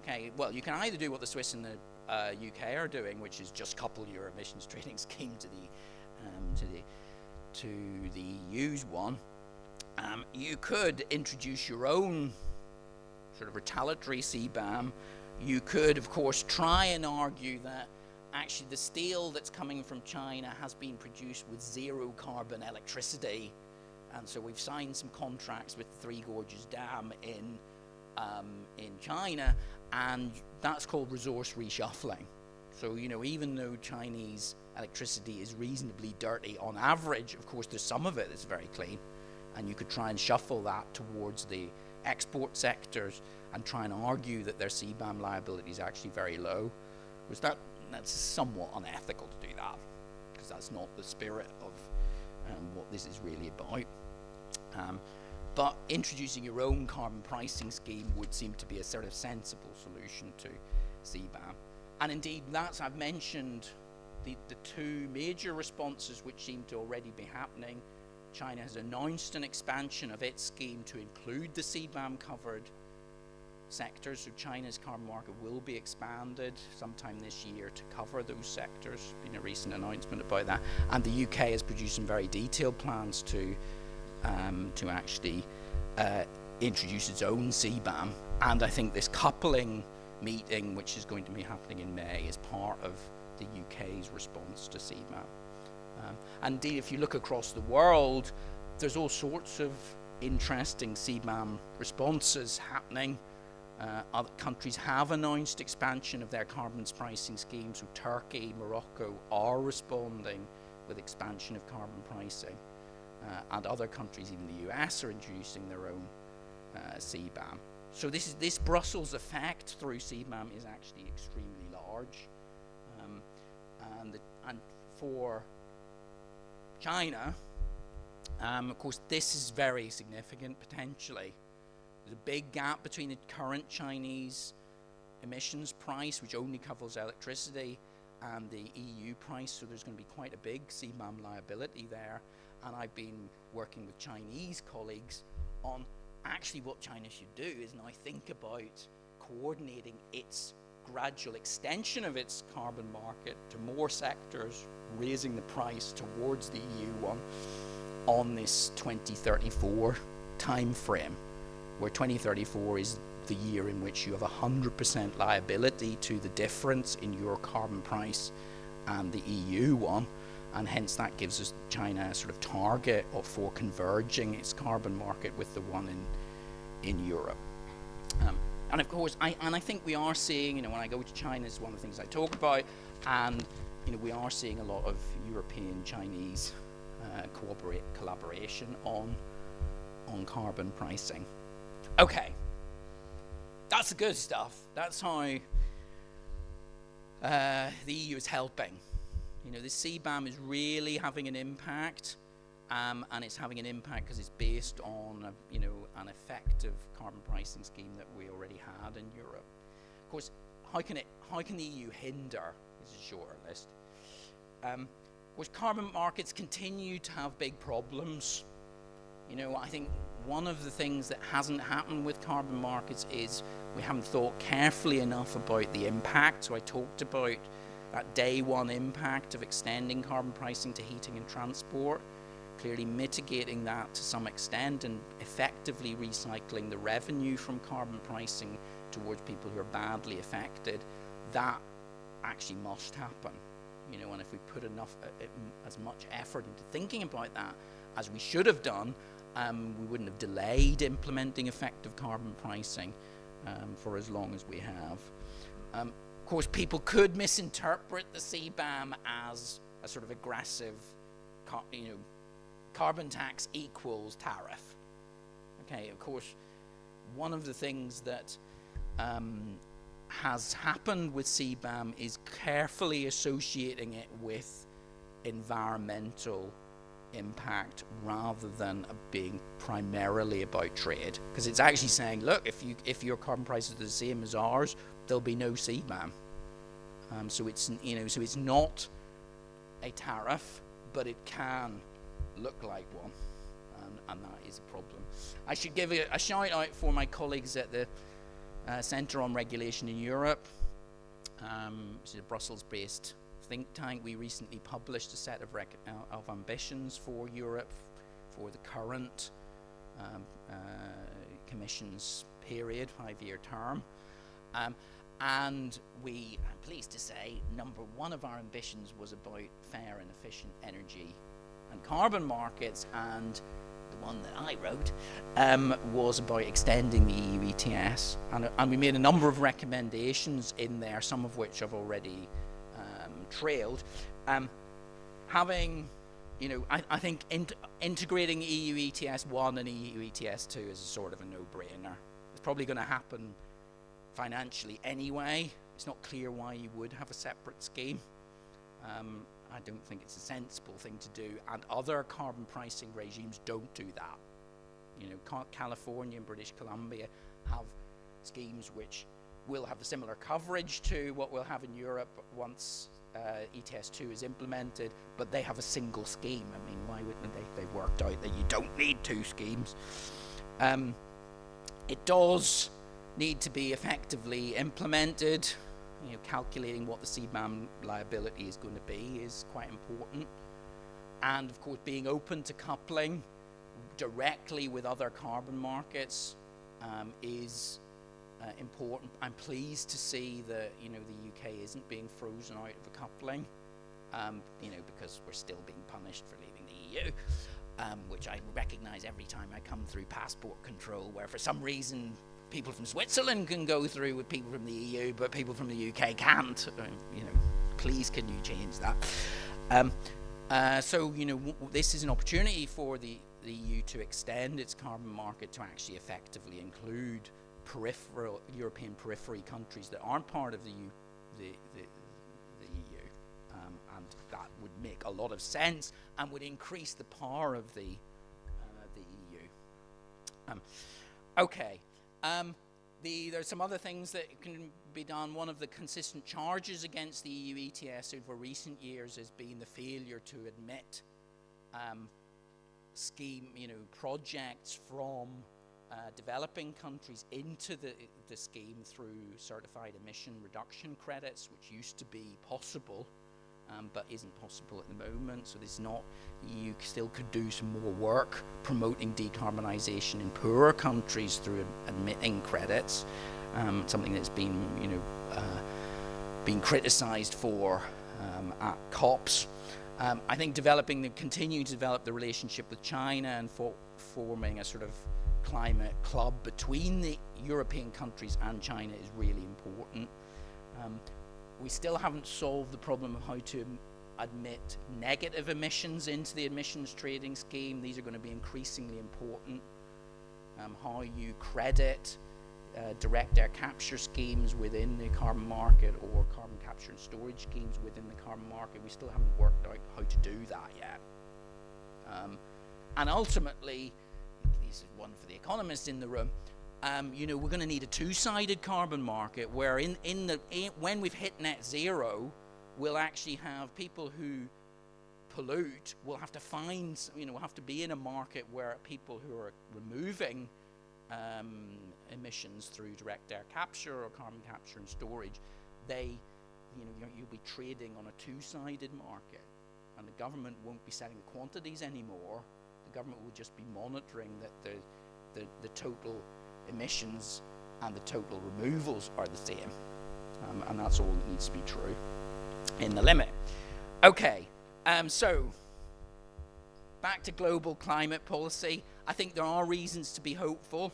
Okay, well, you can either do what the Swiss and the UK are doing, which is just couple your emissions trading scheme to the EU's one. You could introduce your own sort of retaliatory CBAM. You could, of course, try and argue that actually the steel that's coming from China has been produced with zero carbon electricity, and so we've signed some contracts with the Three Gorges Dam in China, and that's called resource reshuffling. So even though Chinese electricity is reasonably dirty on average, of course there's some of it that's very clean, and you could try and shuffle that towards the export sectors and try and argue that their CBAM liability is actually very low. That's somewhat unethical to do that, because because that's not the spirit of what this is really about. But introducing your own carbon pricing scheme would seem to be a sort of sensible solution to CBAM. And indeed, I've mentioned the two major responses which seem to already be happening. China has announced an expansion of its scheme to include the CBAM covered sectors, so China's carbon market will be expanded sometime this year to cover those sectors. Been a recent announcement about that, and the UK has produced some very detailed plans to actually introduce its own CBAM. And I think this coupling meeting, which is going to be happening in May, is part of the UK's response to CBAM. And indeed, if you look across the world, there's all sorts of interesting CBAM responses happening. Other countries have announced expansion of their carbon pricing schemes. So Turkey, Morocco are responding with expansion of carbon pricing. And other countries, even the US, are introducing their own CBAM. So this Brussels effect through CBAM is actually extremely large. And for China, of course, this is very significant potentially. There's a big gap between the current Chinese emissions price, which only covers electricity, and the EU price, so there's going to be quite a big CBAM liability there. And I've been working with Chinese colleagues on actually what China should do is now think about coordinating its gradual extension of its carbon market to more sectors, raising the price towards the EU one on this 2034 time frame, where 2034 is the year in which you have 100% liability to the difference in your carbon price and the EU one, and hence that gives us China a sort of target for converging its carbon market with the one in Europe. And of course, I think we are seeing, when I go to China, is one of the things I talk about, and we are seeing a lot of European-Chinese collaboration on carbon pricing. Okay, that's the good stuff. That's how the EU is helping. The CBAM is really having an impact, and it's having an impact because it's based on an effective carbon pricing scheme that we already had in Europe. Of course, how can the EU hinder? This is a shorter list. Of course, carbon markets continue to have big problems. I think one of the things that hasn't happened with carbon markets is we haven't thought carefully enough about the impact. So I talked about that day one impact of extending carbon pricing to heating and transport, clearly mitigating that to some extent and effectively recycling the revenue from carbon pricing towards people who are badly affected. That actually must happen. And if we put as much effort into thinking about that as we should have done, we wouldn't have delayed implementing effective carbon pricing for as long as we have. Of course, people could misinterpret the CBAM as a sort of aggressive, carbon tax equals tariff. Okay, of course, one of the things that has happened with CBAM is carefully associating it with environmental impact rather than being primarily about trade, because it's actually saying, look, if your carbon prices are the same as ours, there'll be no CBAM. So it's not a tariff, but it can look like one, and that is a problem. I should give a shout out for my colleagues at the Centre on Regulation in Europe, which is a Brussels-based think tank. We recently published a set of ambitions for Europe for the current Commission's period, 5-year term. And I'm pleased to say, number one of our ambitions was about fair and efficient energy and carbon markets, and the one that I wrote was about extending the EU ETS. And we made a number of recommendations in there, some of which I've already trailed. I think integrating EU ETS 1 and EU ETS 2 is sort of a no-brainer. It's probably going to happen financially anyway. It's not clear why you would have a separate scheme. I don't think it's a sensible thing to do, and other carbon pricing regimes don't do that. You know, California and British Columbia have schemes which will have a similar coverage to what we'll have in Europe once ETS2 is implemented, but they have a single scheme. I mean, why wouldn't they? They've worked out that you don't need two schemes. It does need to be effectively implemented. You know, calculating what the CBAM liability is going to be is quite important. And of course, being open to coupling directly with other carbon markets is important. I'm pleased to see that, you know, the UK isn't being frozen out of a coupling, you know, because we're still being punished for leaving the EU, which I recognise every time I come through passport control, where for some reason people from Switzerland can go through with people from the EU, but people from the UK can't. You know, please can you change that? So, you know, this is an opportunity for the EU to extend its carbon market to actually effectively include European periphery countries that aren't part of the EU, and that would make a lot of sense and would increase the power of the EU. Okay. There's some other things that can be done. One of the consistent charges against the EU ETS over recent years has been the failure to admit projects from developing countries into the scheme through certified emission reduction credits, which used to be possible, but isn't possible at the moment. So there's not, the EU still could do some more work promoting decarbonisation in poorer countries through admitting credits, something that's been, you know, been criticised for at COPs. I think continuing to develop the relationship with China and forming a sort of climate club between the European countries and China is really important. We still haven't solved the problem of how to admit negative emissions into the emissions trading scheme. These are going to be increasingly important. How you credit direct air capture schemes within the carbon market or carbon capture and storage schemes within the carbon market. We still haven't worked out how to do that yet. And ultimately, this is one for the economists in the room, you know, we're going to need a two-sided carbon market where when we've hit net zero, we'll actually have people who pollute will have to find, you know, we'll have to be in a market where people who are removing emissions through direct air capture or carbon capture and storage, you'll be trading on a two-sided market, and the government won't be setting the quantities anymore. The government will just be monitoring that the total emissions and the total removals are the same, and that's all that needs to be true in the limit. Okay, so back to global climate policy. I think there are reasons to be hopeful.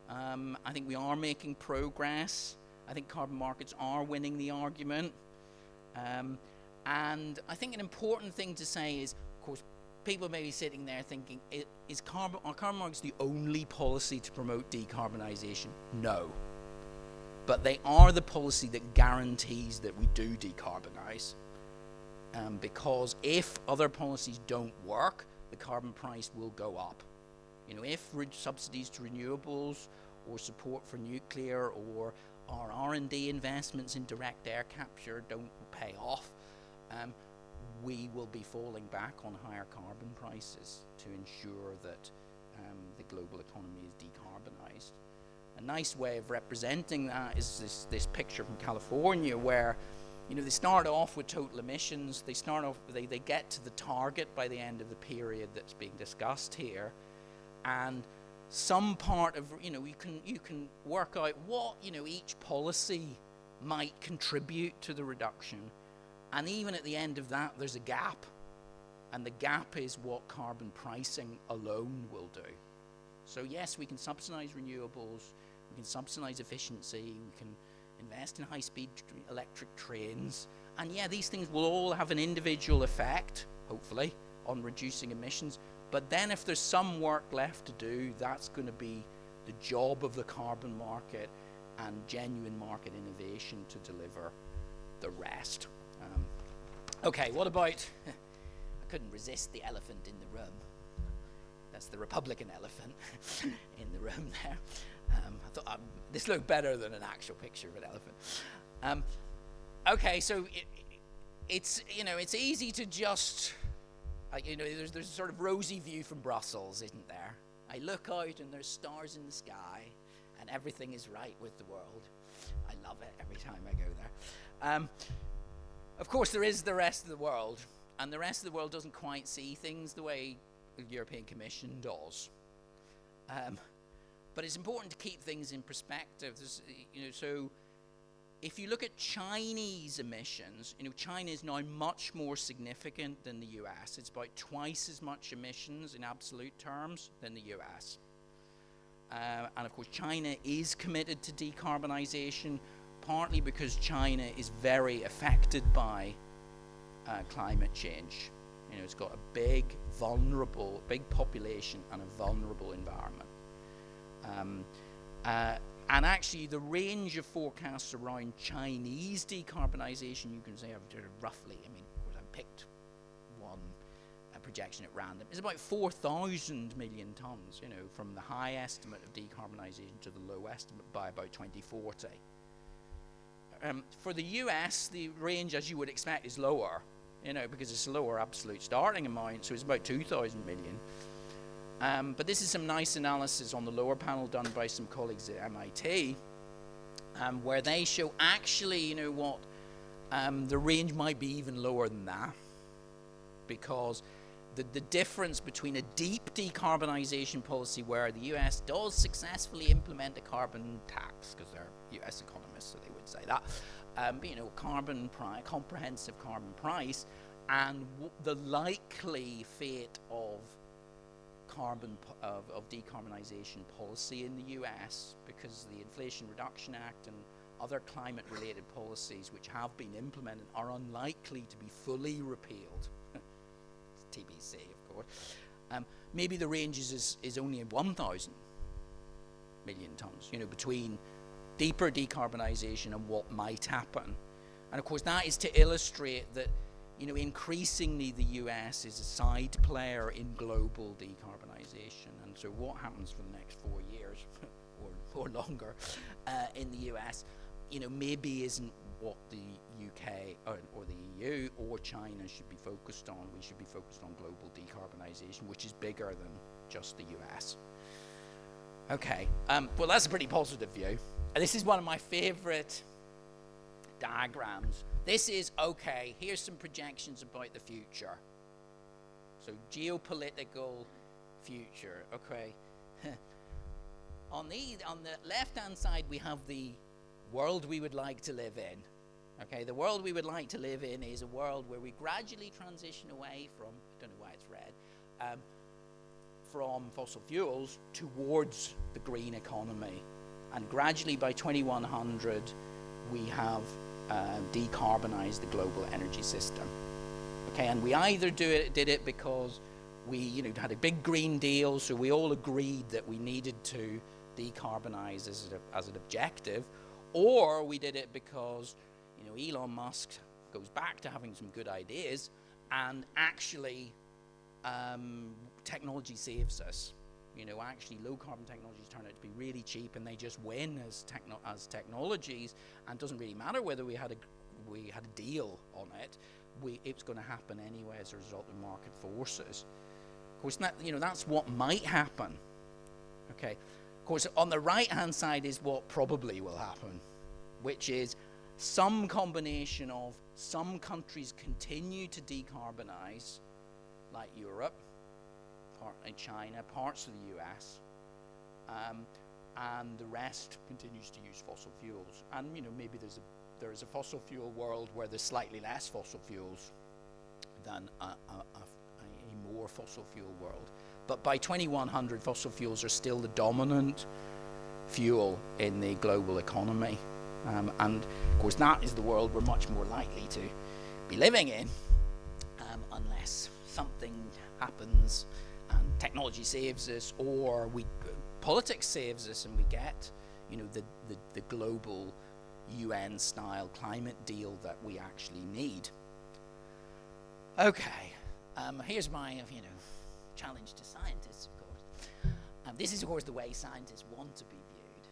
I think we are making progress. I think carbon markets are winning the argument. And I think an important thing to say is, of course, people may be sitting there thinking, are carbon markets the only policy to promote decarbonisation? No. But they are the policy that guarantees that we do decarbonise. Because if other policies don't work, the carbon price will go up. You know, if subsidies to renewables or support for nuclear or our R&D investments in direct air capture don't pay off, we will be falling back on higher carbon prices to ensure that the global economy is decarbonised. A nice way of representing that is this picture from California, where, you know, they start off with total emissions. They get to the target by the end of the period that's being discussed here, and some part of, you know, you can work out what, you know, each policy might contribute to the reduction, and even at the end of that there's a gap, and the gap is what carbon pricing alone will do. So yes, we can subsidize renewables, we can subsidize efficiency, we can invest in high-speed electric trains, and yeah, these things will all have an individual effect, hopefully, on reducing emissions. But then if there's some work left to do, that's going to be the job of the carbon market and genuine market innovation to deliver the rest. Okay, what about, I couldn't resist the elephant in the room. That's the Republican elephant in the room there. I thought this looked better than an actual picture of an elephant. Okay, so it's easy to just, there's a sort of rosy view from Brussels, isn't there? I look out and there's stars in the sky and everything is right with the world. I love it every time I go there. Of course, there is the rest of the world, and the rest of the world doesn't quite see things the way the European Commission does. But it's important to keep things in perspective. So if you look at Chinese emissions, China is now much more significant than the US. It's about twice as much emissions in absolute terms than the US. And of course, China is committed to decarbonisation, partly because China is very affected by climate change. It's got a big population and a vulnerable environment. And actually, the range of forecasts around Chinese decarbonisation, you can say, roughly, of course, I picked one projection at random, is about 4,000 million tonnes, from the high estimate of decarbonisation to the low estimate by about 2040. For the US, the range, as you would expect, is lower, because it's a lower absolute starting amount, so it's about 2,000 million. But this is some nice analysis on the lower panel done by some colleagues at MIT, where they show actually, what the range might be even lower than that, because the difference between a deep decarbonisation policy where the US does successfully implement a carbon tax, because they're US economists, so they would say that, comprehensive carbon price, and the likely fate of decarbonisation policy in the US, because the Inflation Reduction Act and other climate-related policies which have been implemented are unlikely to be fully repealed. It's TBC, of course. Maybe the range is only 1,000 million tonnes, between deeper decarbonisation and what might happen. And of course, that is to illustrate that, increasingly the US is a side player in global decarbonisation. And so what happens for the next 4 years or longer in the US, maybe isn't what the UK or the EU or China should be focused on. We should be focused on global decarbonisation, which is bigger than just the US. Okay, well, that's a pretty positive view. And this is one of my favourite diagrams. This is, okay, here's some projections about the future. So geopolitical future, okay. On the left-hand side, we have the world we would like to live in. Okay, the world we would like to live in is a world where we gradually transition away from, I don't know why it's red, from fossil fuels towards the green economy. And gradually by 2100, we have decarbonised the global energy system. Okay, and we either did it because we had a big Green Deal, so we all agreed that we needed to decarbonise as an objective, or we did it because Elon Musk goes back to having some good ideas, and actually technology saves us. Actually low carbon technologies turn out to be really cheap, and they just win as technologies, and it doesn't really matter whether we had a deal on it. It's going to happen anyway as a result of market forces. Of course, that's what might happen. Okay. Of course, on the right-hand side is what probably will happen, which is some combination of some countries continue to decarbonize, like Europe, China, parts of the US, and the rest continues to use fossil fuels. And maybe there is a fossil fuel world where there's slightly less fossil fuels than a more fossil fuel world. But by 2100, fossil fuels are still the dominant fuel in the global economy. And of course, that is the world we're much more likely to be living in, unless something happens and technology saves us, or politics saves us, and we get the global UN-style climate deal that we actually need. Okay, here's my challenge to scientists, of course. This is, of course, the way scientists want to be viewed.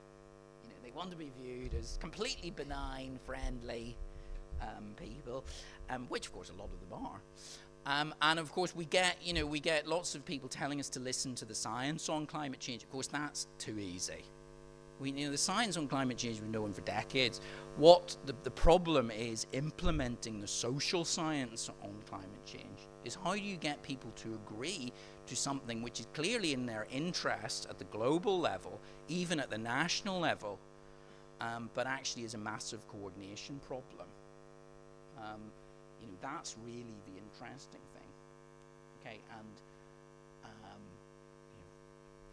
They want to be viewed as completely benign, friendly people, which, of course, a lot of them are. And of course, we get lots of people telling us to listen to the science on climate change. Of course, that's too easy. The science on climate change we've known for decades. What the problem is implementing the social science on climate change. Is how do you get people to agree to something which is clearly in their interest at the global level, even at the national level, but actually is a massive coordination problem. That's really the interesting thing. Okay, and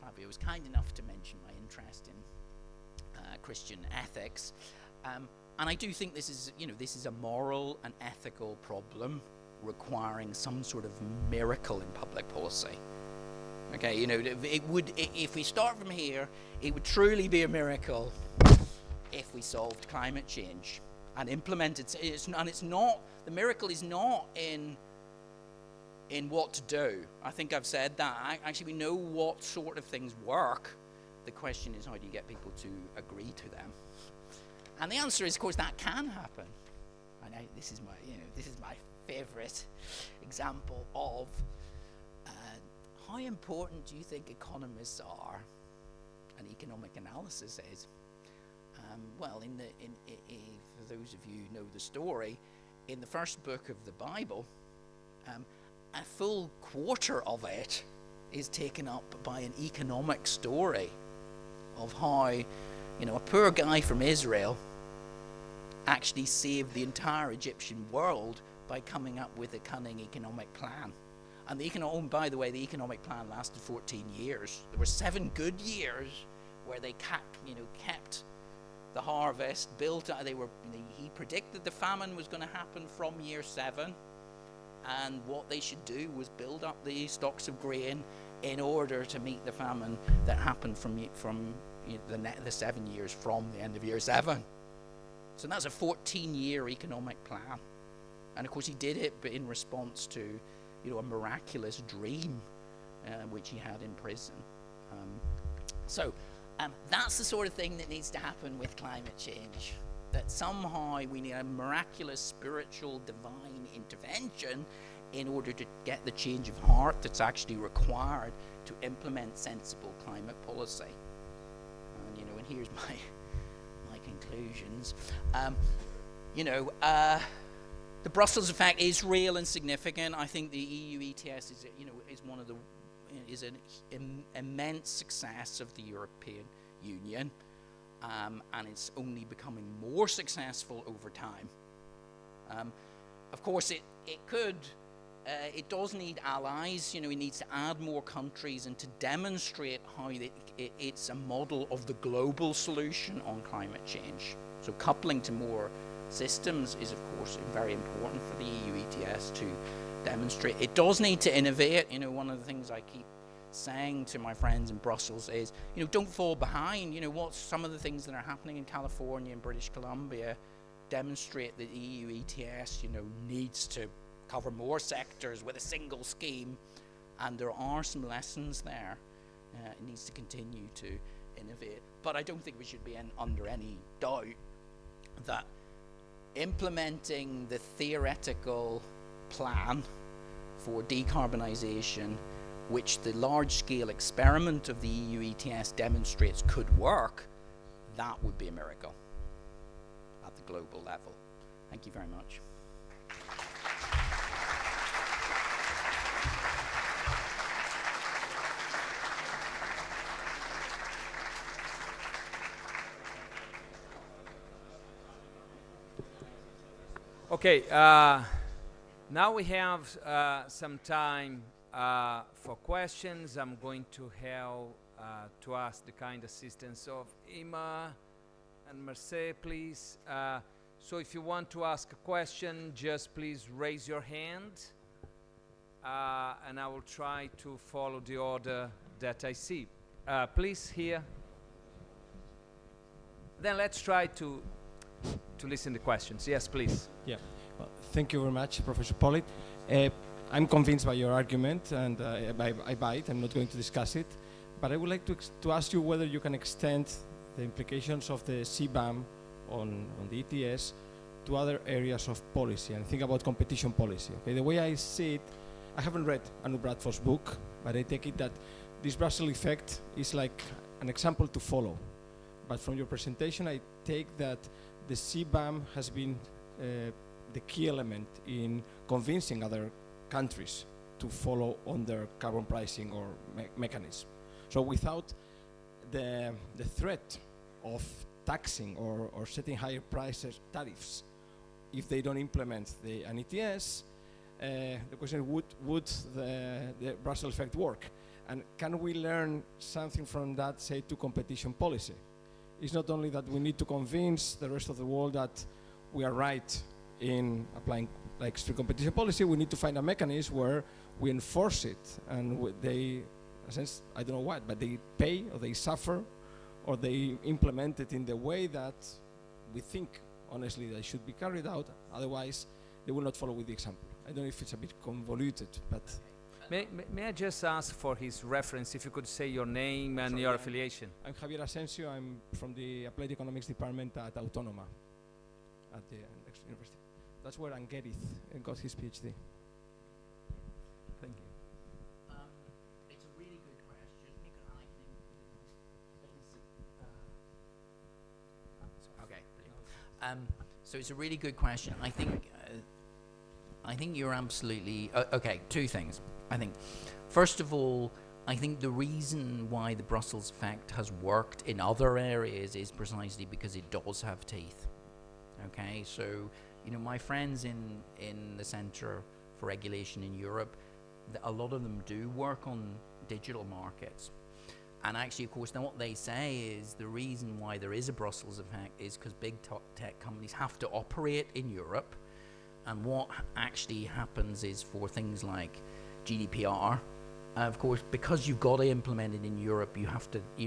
Fabio was kind enough to mention my interest in Christian ethics, and I do think this is a moral and ethical problem requiring some sort of miracle in public policy. Okay, if we start from here, it would truly be a miracle if we solved climate change and implemented. The miracle is not in what to do. I think I've said that. Actually, we know what sort of things work. The question is, how do you get people to agree to them? And the answer is, of course, that can happen. And this is my favorite example of how important do you think economists are and economic analysis is. Well, for those of you who know the story, in the first book of the Bible, a full quarter of it is taken up by an economic story of how, a poor guy from Israel actually saved the entire Egyptian world by coming up with a cunning economic plan. And by the way, the economic plan lasted 14 years. There were 7 good years where they kept the harvest built. He predicted the famine was going to happen from year 7, and what they should do was build up the stocks of grain in order to meet the famine that happened from the 7 years from the end of year 7. So that's a 14-year economic plan, and of course he did it, but in response to a miraculous dream which he had in prison. That's the sort of thing that needs to happen with climate change, that somehow we need a miraculous spiritual divine intervention in order to get the change of heart that's actually required to implement sensible climate policy. And here's my conclusions. The Brussels effect is real and significant. I think the EU ETS is an immense success of the European Union, and it's only becoming more successful over time. Of course, it does need allies. It needs to add more countries and to demonstrate how it's a model of the global solution on climate change. So coupling to more systems is, of course, very important for the EU ETS to demonstrate. It does need to innovate. One of the things I keep saying to my friends in Brussels is, don't fall behind. Some of the things that are happening in California and British Columbia demonstrate that the EU ETS, needs to cover more sectors with a single scheme, and there are some lessons there. It needs to continue to innovate. But I don't think we should be under any doubt that implementing the theoretical plan for decarbonisation, which the large-scale experiment of the EU ETS demonstrates could work, that would be a miracle at the global level. Thank you very much. Okay, now we have some time for questions. I'm going to have to ask the kind assistance of Emma and Marseille, please. So if you want to ask a question, just please raise your hand, and I will try to follow the order that I see. Please, here. Then let's try to listen to questions. Yes, please. Yeah. Well, thank you very much, Professor Pollitt. I'm convinced by your argument, and I buy it. I'm not going to discuss it. But I would like to ask you whether you can extend the implications of the CBAM on the ETS to other areas of policy, and think about competition policy. Okay? The way I see it, I haven't read Anu Bradford's book, but I take it that this Brussels effect is like an example to follow. But from your presentation, I take that the CBAM has been the key element in convincing other countries to follow on their carbon pricing or mechanism. So without the threat of taxing or setting higher prices, tariffs, if they don't implement an ETS, the question is, would the Brussels effect work? And can we learn something from that, say, to competition policy? It's not only that we need to convince the rest of the world that we are right in applying like strict competition policy, we need to find a mechanism where we enforce it, and they, in a sense, I don't know what, but they pay or they suffer or they implement it in the way that we think, honestly, they should be carried out. Otherwise, they will not follow with the example. I don't know if it's a bit convoluted, but... May I just ask for his reference, if you could say your name and your affiliation? I'm Javier Asensio. I'm from the Applied Economics Department at Autónoma at the next university. That's where Angerith got his PhD. Thank you. It's a really good question. Okay. So it's a really good question. I think you're absolutely okay. Two things. I think, first of all, I think the reason why the Brussels effect has worked in other areas is precisely because it does have teeth. Okay, so my friends in the Centre for Regulation in Europe, a lot of them do work on digital markets. And actually, of course, now what they say is the reason why there is a Brussels effect is because big tech companies have to operate in Europe. And what actually happens is for things like GDPR, of course, because you've got to implement it in Europe, you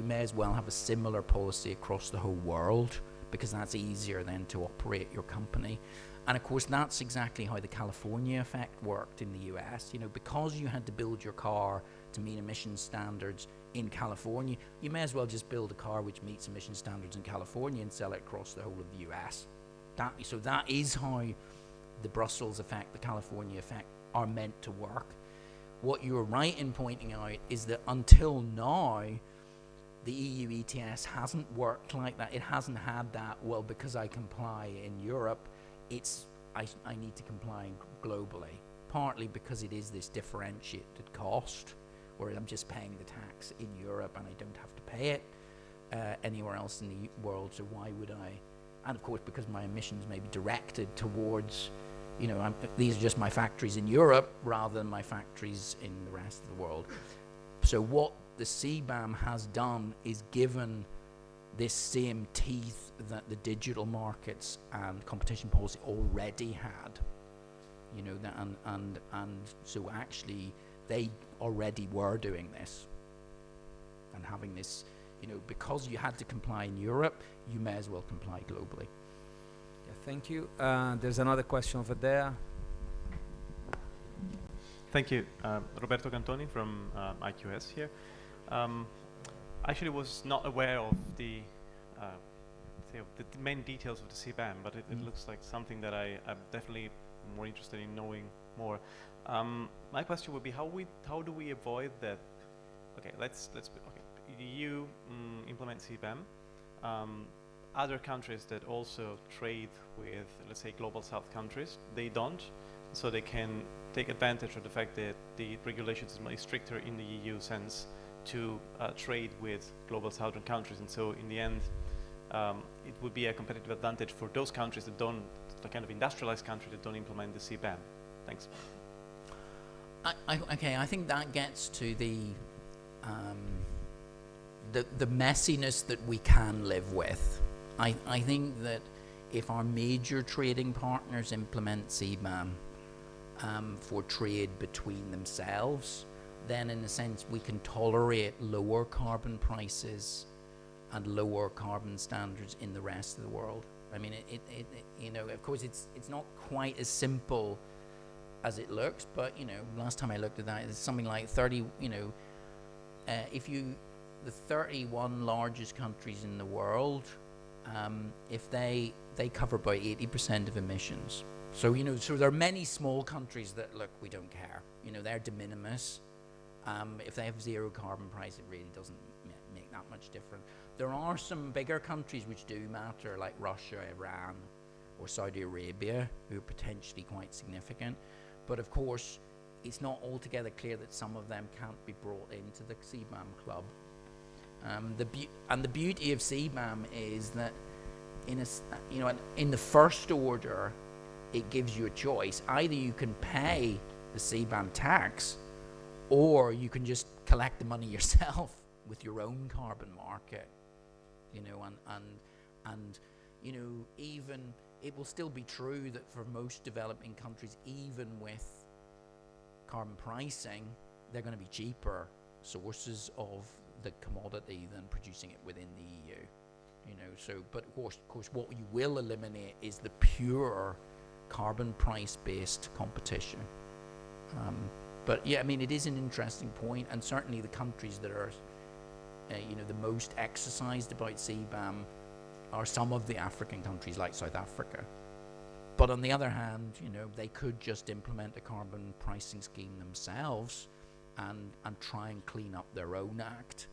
may as well have a similar policy across the whole world, because that's easier then to operate your company. And of course, that's exactly how the California effect worked in the US. Because you had to build your car to meet emission standards in California, you may as well just build a car which meets emission standards in California and sell it across the whole of the US. So that is how the Brussels effect, the California effect, are meant to work. What you're right in pointing out is that until now, the EU ETS hasn't worked like that. It hasn't had that, well, because I comply in Europe, I need to comply globally. Partly because it is this differentiated cost, where I'm just paying the tax in Europe and I don't have to pay it anywhere else in the world, so why would I? And of course, because my emissions may be directed towards, these are just my factories in Europe rather than my factories in the rest of the world. So what the CBAM has done is given this same teeth that the digital markets and competition policy already had. And so actually they already were doing this and having this, because you had to comply in Europe, you may as well comply globally. Thank you. There's another question over there. Thank you. Roberto Cantoni from IQS here. Actually was not aware of the main details of the CBAM, but it looks like something that I'm definitely more interested in knowing more. My question would be, how do we avoid that? Okay, the EU implement CBAM. Other countries that also trade with, let's say, global south countries, they don't, so they can take advantage of the fact that the regulations is much stricter in the EU sense to trade with global southern countries, and so in the end it would be a competitive advantage for those countries that don't, the kind of industrialized countries that don't implement the CBAM. Thanks. Okay, I think that gets to the messiness that we can live with. I think that if our major trading partners implement CBAM for trade between themselves, then in a sense we can tolerate lower carbon prices and lower carbon standards in the rest of the world. I mean, of course, it's not quite as simple as it looks, but last time I looked at that, it's something like 30. The 31 largest countries in the world, if they cover about 80% of emissions. So so there are many small countries that look, we don't care. They're de minimis. If they have zero carbon price, it really doesn't make that much difference. There are some bigger countries which do matter, like Russia, Iran, or Saudi Arabia, who are potentially quite significant. But of course, it's not altogether clear that some of them can't be brought into the CBAM club. The beauty of CBAM is that in the first order, it gives you a choice. Either you can pay the CBAM tax, or you can just collect the money yourself with your own carbon market. Even it will still be true that for most developing countries, even with carbon pricing, they're going to be cheaper sources of the commodity than producing it within the EU. But of course, what you will eliminate is the pure carbon price-based competition. But yeah, it is an interesting point, and certainly the countries that are, the most exercised about CBAM are some of the African countries like South Africa. But on the other hand, they could just implement a carbon pricing scheme themselves and try and clean up their own act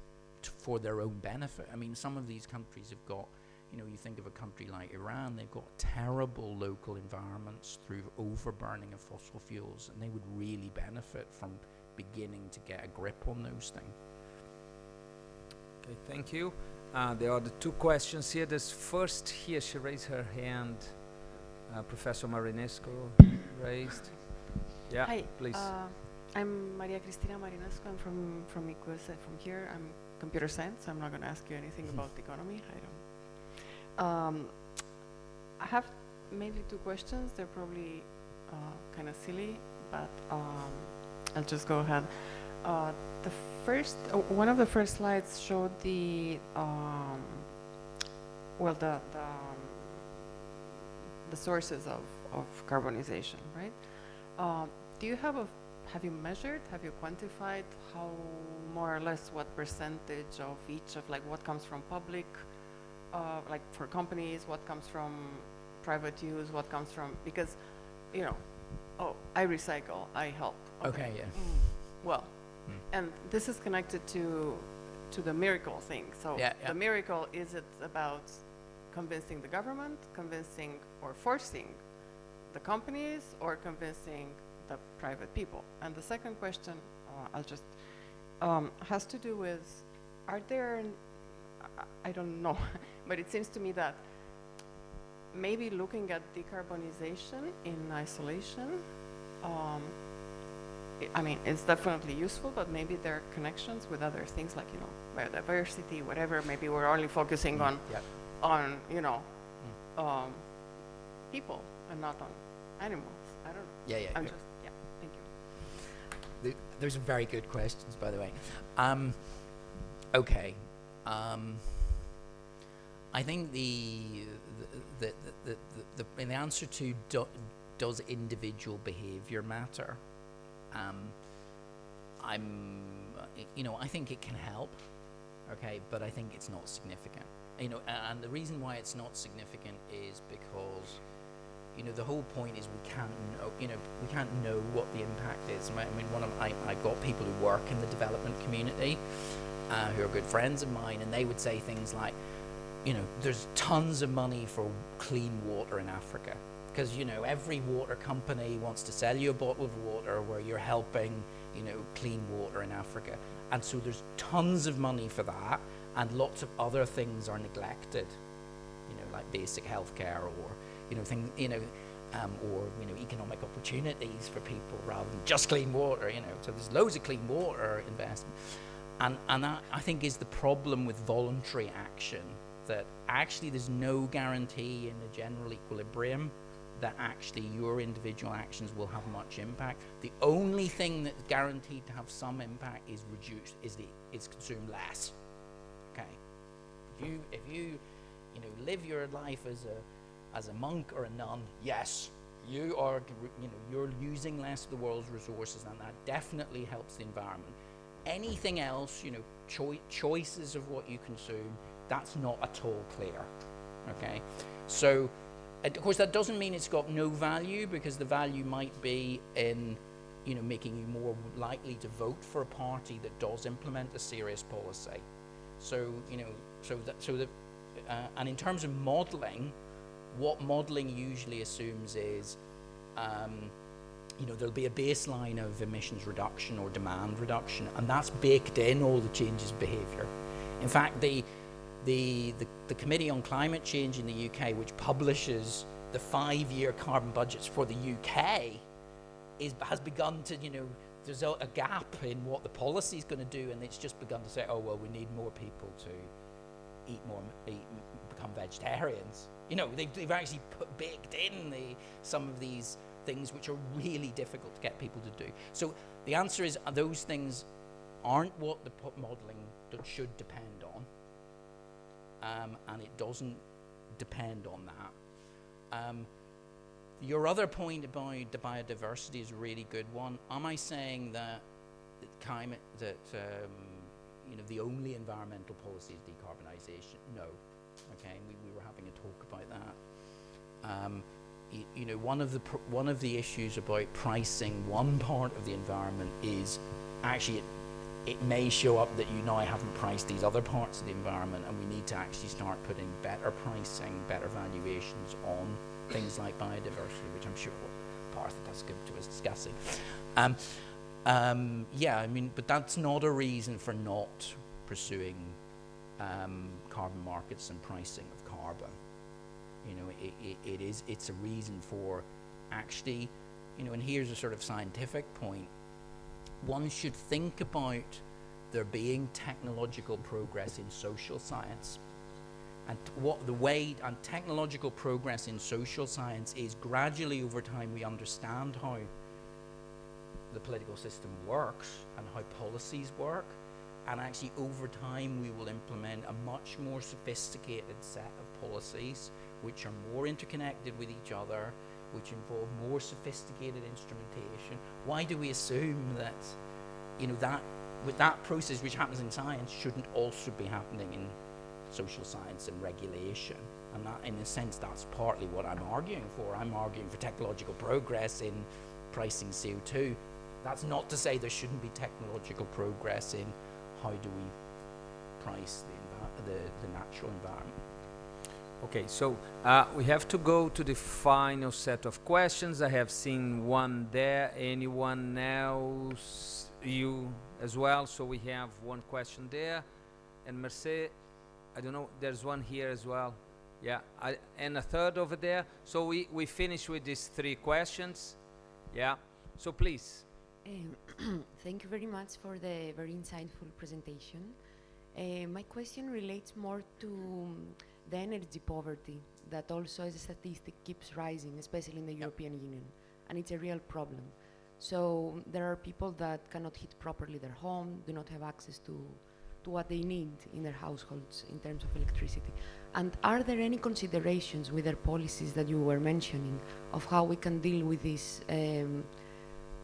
for their own benefit. Some of these countries have got, you think of a country like Iran, they've got terrible local environments through overburning of fossil fuels, and they would really benefit from beginning to get a grip on those things. Okay, thank you. There are the two questions here. This first here, she raised her hand. Professor Marinescu raised. Yeah, Hi, please. I'm Maria Cristina Marinescu. I'm from ICUS, from here. I'm computer science. I'm not going to ask you anything about the economy. I have mainly two questions. They're probably kind of silly, but I'll just go ahead. One of the first slides showed the sources of carbonization, right? Have you measured, have you quantified how more or less what percentage of each of what comes from public, for companies, what comes from private use, what comes from, because, I recycle, I help. Okay, yeah. Well, and this is connected to the miracle thing. So the miracle, is it about convincing the government, convincing or forcing the companies, or convincing the private people? And the second question, has to do with, are there, I don't know, but it seems to me that maybe looking at decarbonization in isolation, it's definitely useful, but maybe there are connections with other things like, biodiversity, whatever. Maybe we're only focusing on people and not on animals. I don't know. Yeah. Thank you. Those are very good questions, by the way. Okay. I think the answer to does individual behavior matter? I think it can help, okay, but I think it's not significant. And the reason why it's not significant is because, the whole point is we can't know what the impact is. I've got people who work in the development community, who are good friends of mine, and they would say things like, there's tons of money for clean water in Africa. Because, every water company wants to sell you a bottle of water where you're helping, clean water in Africa. And so there's tons of money for that, and lots of other things are neglected, like basic healthcare or, things, or, economic opportunities for people rather than just clean water, So there's loads of clean water investment. And that, I think, is the problem with voluntary action, that actually there's no guarantee in a general equilibrium that actually your individual actions will have much impact. The only thing that's guaranteed to have some impact is consume less. Okay. If you live your life as a monk or a nun, yes, you're using less of the world's resources, and that definitely helps the environment. Anything else, choices of what you consume, that's not at all clear. Okay, so of course that doesn't mean it's got no value, because the value might be in making you more likely to vote for a party that does implement a serious policy. So and in terms of modelling, what modelling usually assumes is there'll be a baseline of emissions reduction or demand reduction, and that's baked in all the changes in behaviour. In fact, the Committee on Climate Change in the UK, which publishes the 5-year carbon budgets for the UK, has begun to, there's a gap in what the policy is going to do, and it's just begun to say, oh, well, we need more people to become vegetarians. They've actually baked in some of these things which are really difficult to get people to do. So the answer is those things aren't what the modelling should depend on, and it doesn't depend on that. Your other point about the biodiversity is a really good one. Am I saying that the only environmental policy is decarbonisation? No. Okay, we were having a talk about that. One of the issues about pricing one part of the environment is actually it may show up that you now haven't priced these other parts of the environment, and we need to actually start putting better pricing, better valuations on things like biodiversity, which I'm sure Partha is going to us discussing. But that's not a reason for not pursuing carbon markets and pricing of carbon. It's a reason for actually, and here's a sort of scientific point. One should think about there being technological progress in social science, and technological progress in social science is gradually over time we understand how the political system works and how policies work, and actually over time we will implement a much more sophisticated set of policies which are more interconnected with each other, which involve more sophisticated instrumentation. Why do we assume that with that process which happens in science shouldn't also be happening in social science and regulation? And that, in a sense, that's partly what I'm arguing for. I'm arguing for technological progress in pricing CO2. That's not to say there shouldn't be technological progress in how do we price the natural environment. Okay, so we have to go to the final set of questions. I have seen one there. Anyone else? You as well. So we have one question there. And Merced, I don't know, there's one here as well. Yeah, and a third over there. So we finish with these 3 questions. Yeah, so please. Thank you very much for the very insightful presentation. My question relates more to the energy poverty that also, as a statistic, keeps rising, especially in the European Union, and it's a real problem. So there are people that cannot heat properly their home, do not have access to what they need in their households in terms of electricity. And are there any considerations with their policies that you were mentioning of how we can deal with this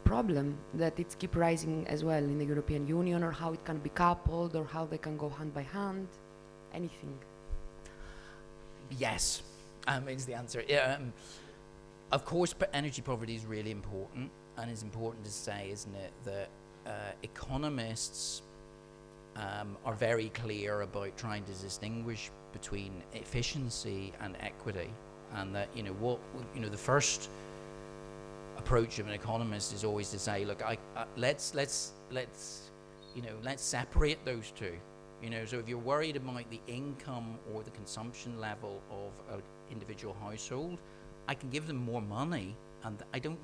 problem that it's keep rising as well in the European Union, or how it can be coupled, or how they can go hand by hand? Anything? Yes, is the answer. Of course, energy poverty is really important, and it's important to say, isn't it, that economists are very clear about trying to distinguish between efficiency and equity, and that the first approach of an economist is always to say, look, let's separate those two. So if you're worried about the income or the consumption level of an individual household, I can give them more money, and I don't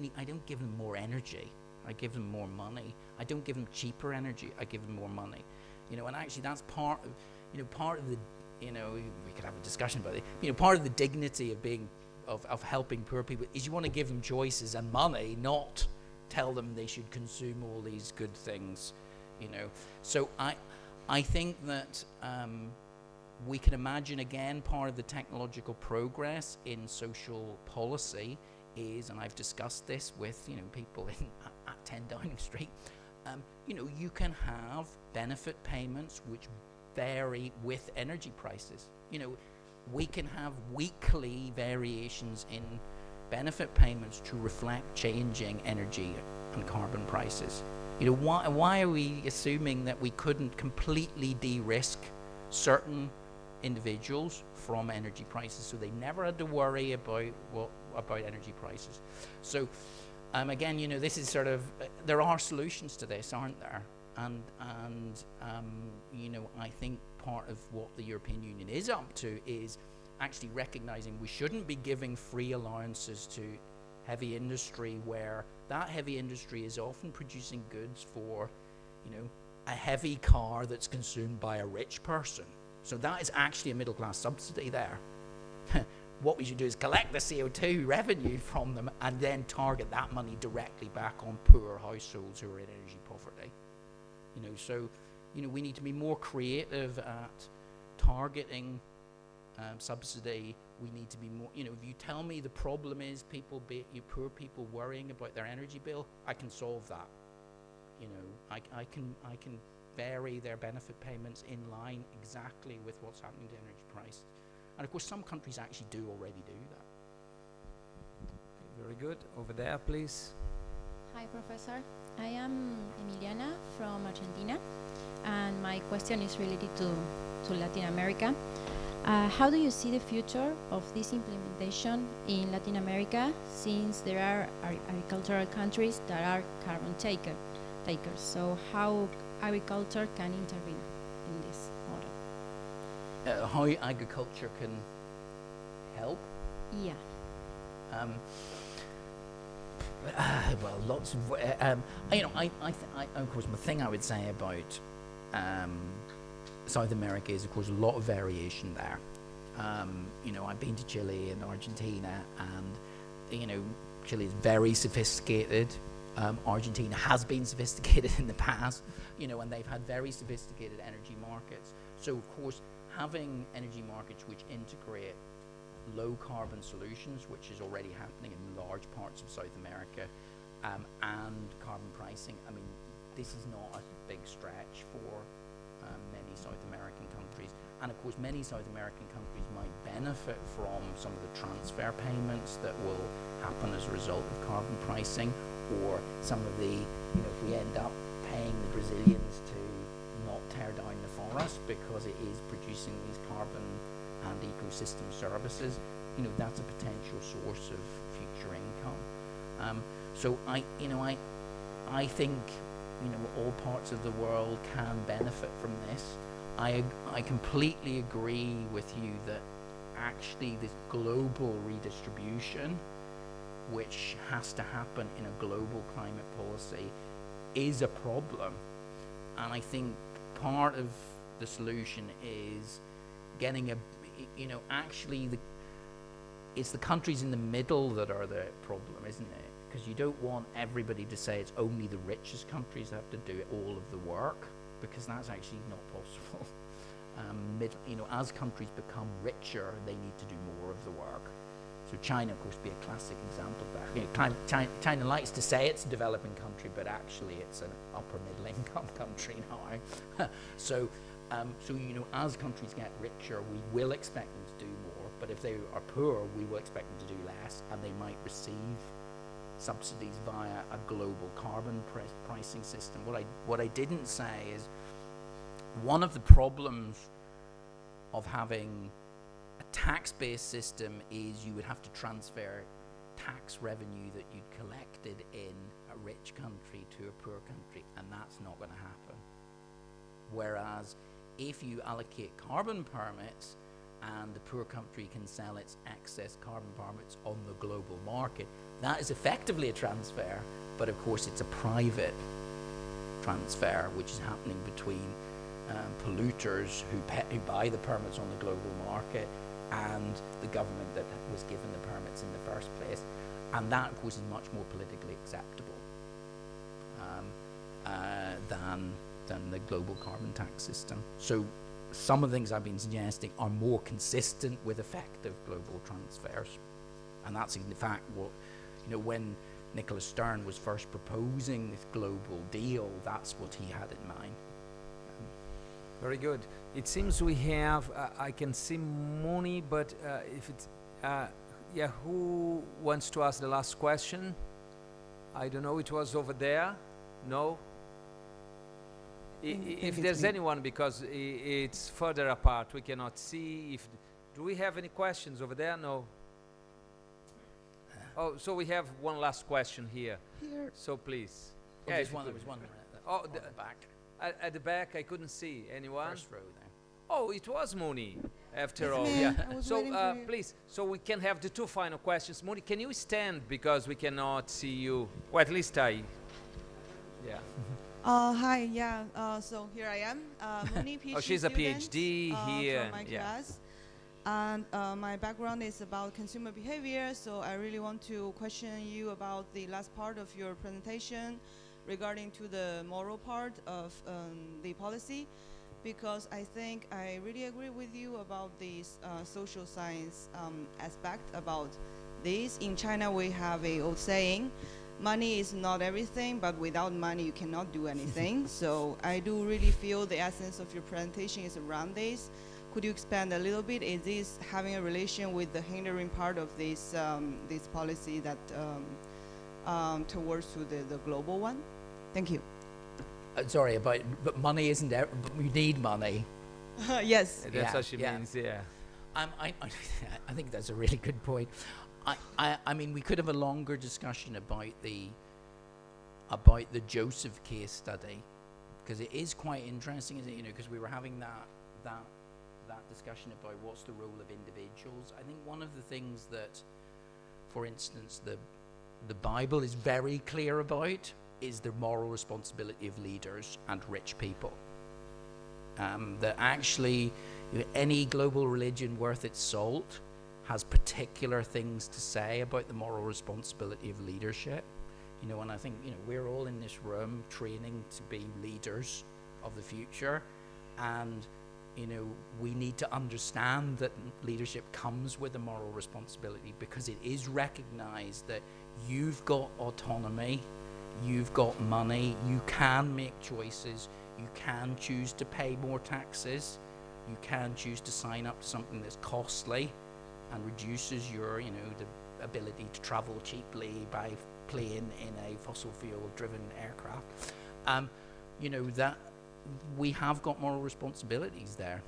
give them more energy. I give them more money. I don't give them cheaper energy. I give them more money. And actually that's part of the, we could have a discussion about it. Part of the dignity of being of helping poor people is you want to give them choices and money, not tell them they should consume all these good things. So I think that we can imagine, again, part of the technological progress in social policy is, and I've discussed this with people at 10 Downing Street, you can have benefit payments which vary with energy prices. We can have weekly variations in benefit payments to reflect changing energy and carbon prices. Why are we assuming that we couldn't completely de-risk certain individuals from energy prices, so they never had to worry about energy prices? So again, this is sort of there are solutions to this, aren't there? And I think part of what the European Union is up to is actually recognizing we shouldn't be giving free allowances to heavy industry, where that heavy industry is often producing goods for a heavy car that's consumed by a rich person. So that is actually a middle class subsidy there. What we should do is collect the CO2 revenue from them and then target that money directly back on poor households who are in energy poverty. So we need to be more creative at targeting subsidy. We need to be more, if you tell me the problem is poor people worrying about their energy bill, I can solve that. I can vary their benefit payments in line exactly with what's happening to energy price. And of course, some countries actually do already do that. Very good. Over there, please. Hi, Professor. I am Emiliana from Argentina, and my question is related to Latin America. How do you see the future of this implementation in Latin America, since there are agricultural countries that are carbon takers? So how agriculture can intervene in this model? How agriculture can help? Yeah. Well, lots of of course, the thing I would say about South America is, of course, a lot of variation there. I've been to Chile and Argentina, and Chile is very sophisticated. Argentina has been sophisticated in the past, and they've had very sophisticated energy markets. So, of course, having energy markets which integrate low carbon solutions, which is already happening in large parts of South America, and carbon pricing, this is not a big stretch for many South American countries. And of course, many South American countries might benefit from some of the transfer payments that will happen as a result of carbon pricing, or some of the, if we end up paying the Brazilians to not tear down the forest because it is producing these carbon and ecosystem services, that's a potential source of future income. So I think all parts of the world can benefit from this. I completely agree with you that actually this global redistribution, which has to happen in a global climate policy, is a problem. And I think part of the solution is getting it's the countries in the middle that are the problem, isn't it? Because you don't want everybody to say it's only the richest countries that have to do all of the work, because that's actually not possible. As countries become richer, they need to do more of the work. So China, of course, be a classic example of that. China likes to say it's a developing country, but actually it's an upper middle income country now. So as countries get richer, we will expect them to do more. But if they are poor, we will expect them to do less, and they might receive subsidies via a global carbon pricing system. What I didn't say is one of the problems of having a tax-based system is you would have to transfer tax revenue that you'd collected in a rich country to a poor country, and that's not going to happen. Whereas if you allocate carbon permits and the poor country can sell its excess carbon permits on the global market, that is effectively a transfer, but of course it's a private transfer which is happening between polluters who buy the permits on the global market and the government that was given the permits in the first place. And that, of course, is much more politically acceptable than the global carbon tax system. So some of the things I've been suggesting are more consistent with effective global transfers. And that's in fact what when Nicholas Stern was first proposing this global deal, that's what he had in mind. Very good. It seems we have, I can see Moni, but if it's, yeah, who wants to ask the last question? I don't know, it was over there. No? If there's anyone, because it's further apart, we cannot see. Do we have any questions over there? No. Oh, so we have one last question here. So please. Oh, Yeah, there's if you one, there could. was one Oh, at the back. At the back, I couldn't see anyone. First row there. Oh, it was Moni, after all. me. Yeah. I was So waiting for you. please, so we can have the two final questions. Moni, can you stand because we cannot see you? Well, at least I. Yeah. Hi, yeah. So here I am, Moni, PhD Oh, she's a student, PhD here. from my Yeah. class. And my background is about consumer behavior, so I really want to question you about the last part of your presentation regarding to the moral part of the policy, because I think I really agree with you about this social science aspect about this. In China, we have a old saying, money is not everything, but without money you cannot do anything. So I do really feel the essence of your presentation is around this. Could you expand a little bit? Is this having a relation with the hindering part of this this policy that towards to the global one? Thank you. Sorry, but money isn't, but we need money. Yes. That's Yeah, what she yeah. means, yeah. I think that's a really good point. I mean, we could have a longer discussion about the Joseph case study, because it is quite interesting, isn't it? Because we were having that discussion about what's the role of individuals. I think one of the things that, for instance, the Bible is very clear about is the moral responsibility of leaders and rich people. That actually any global religion worth its salt has particular things to say about the moral responsibility of leadership. And I think, we're all in this room training to be leaders of the future, and we need to understand that leadership comes with a moral responsibility, because it is recognized that you've got autonomy, you've got money, you can make choices, you can choose to pay more taxes, you can choose to sign up to something that's costly and reduces your, the ability to travel cheaply by plane in a fossil fuel driven aircraft. That we have got moral responsibilities there.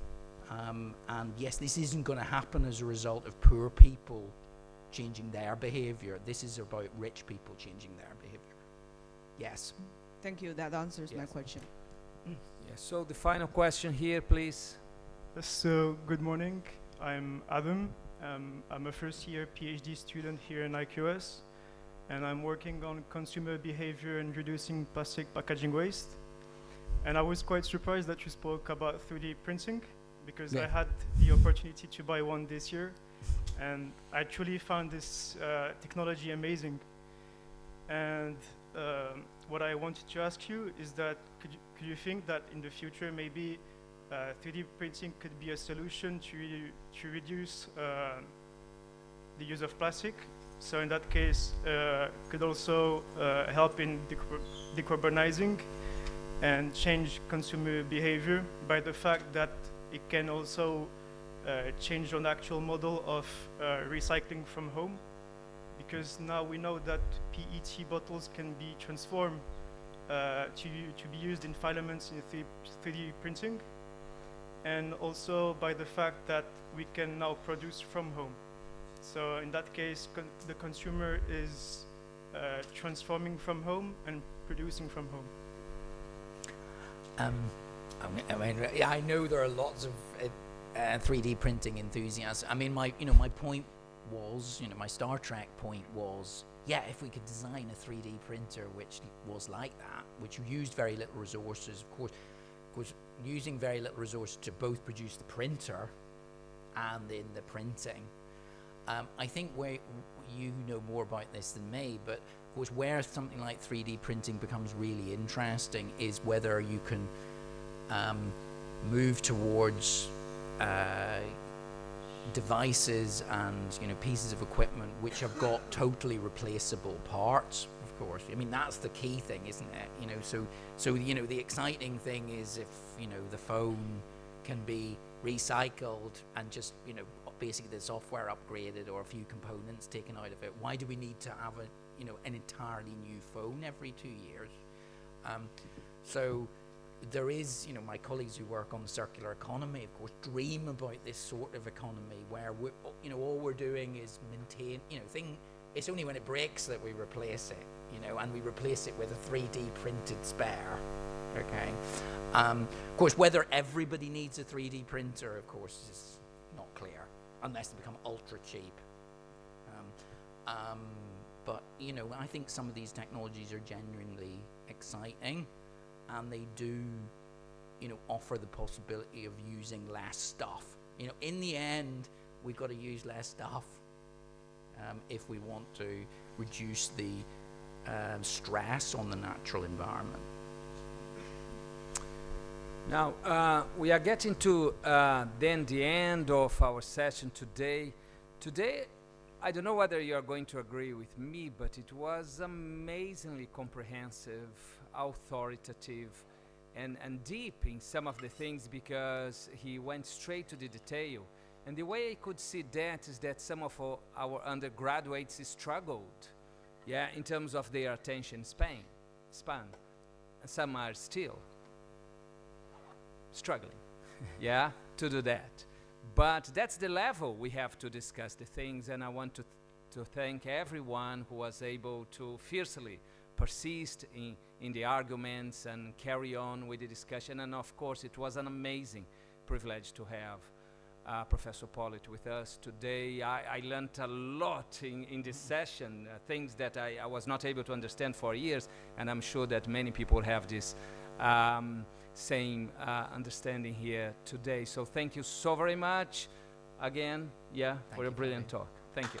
And yes, this isn't going to happen as a result of poor people changing their behavior. This is about rich people changing their behavior. Yes. Thank you. That answers my Yes. question. Yeah. So the final question here, please. So, good morning. I'm Adam. I'm a first-year PhD student here in IQS, and I'm working on consumer behavior and reducing plastic packaging waste. And I was quite surprised that you spoke about 3D printing, because I had the opportunity to buy one this year, and I truly found this technology amazing. And what I wanted to ask you is that could you think that in the future maybe 3D printing could be a solution to reduce the use of plastic? So in that case, could also help in decarbonizing and change consumer behavior by the fact that it can also change an actual model of recycling from home, because now we know that PET bottles can be transformed to be used in filaments in 3D printing, and also by the fact that we can now produce from home. So in that case, the consumer is transforming from home and producing from home. I know there are lots of 3D printing enthusiasts. I mean, my point was, my Star Trek point was, yeah, if we could design a 3D printer which was like that, which used very little resources, of course, using very little resources to both produce the printer and in the printing. I think where you know more about this than me, but of course where something like 3D printing becomes really interesting is whether you can move towards devices and pieces of equipment which have got totally replaceable parts. Of course, I mean that's the key thing, isn't it? So the exciting thing is if the phone can be recycled and just basically the software upgraded or a few components taken out of it. Why do we need to have an entirely new phone every 2 years? So there is, my colleagues who work on the circular economy, of course, dream about this sort of economy where all we're doing is maintain, it's only when it breaks that we replace it, and we replace it with a 3D printed spare. Okay. Of course, whether everybody needs a 3D printer, of course, is not clear unless they become ultra cheap. But I think some of these technologies are genuinely exciting, and they do, offer the possibility of using less stuff. In the end, we've got to use less stuff if we want to reduce the stress on the natural environment. Now, we are getting to then the end of our session today. Today, I don't know whether you are going to agree with me, but it was amazingly comprehensive, authoritative, and deep in some of the things, because he went straight to the detail. And the way I could see that is that some of our undergraduates struggled, in terms of their attention span. And some are still struggling, to do that. But that's the level we have to discuss the things, and I want to thank everyone who was able to fiercely persist in the arguments and carry on with the discussion. And of course, it was an amazing privilege to have Professor Pollitt with us today. I learned a lot in this session, things that I was not able to understand for years, and I'm sure that many people have this same understanding here today. So thank you so very much again, for a brilliant talk. Thank you.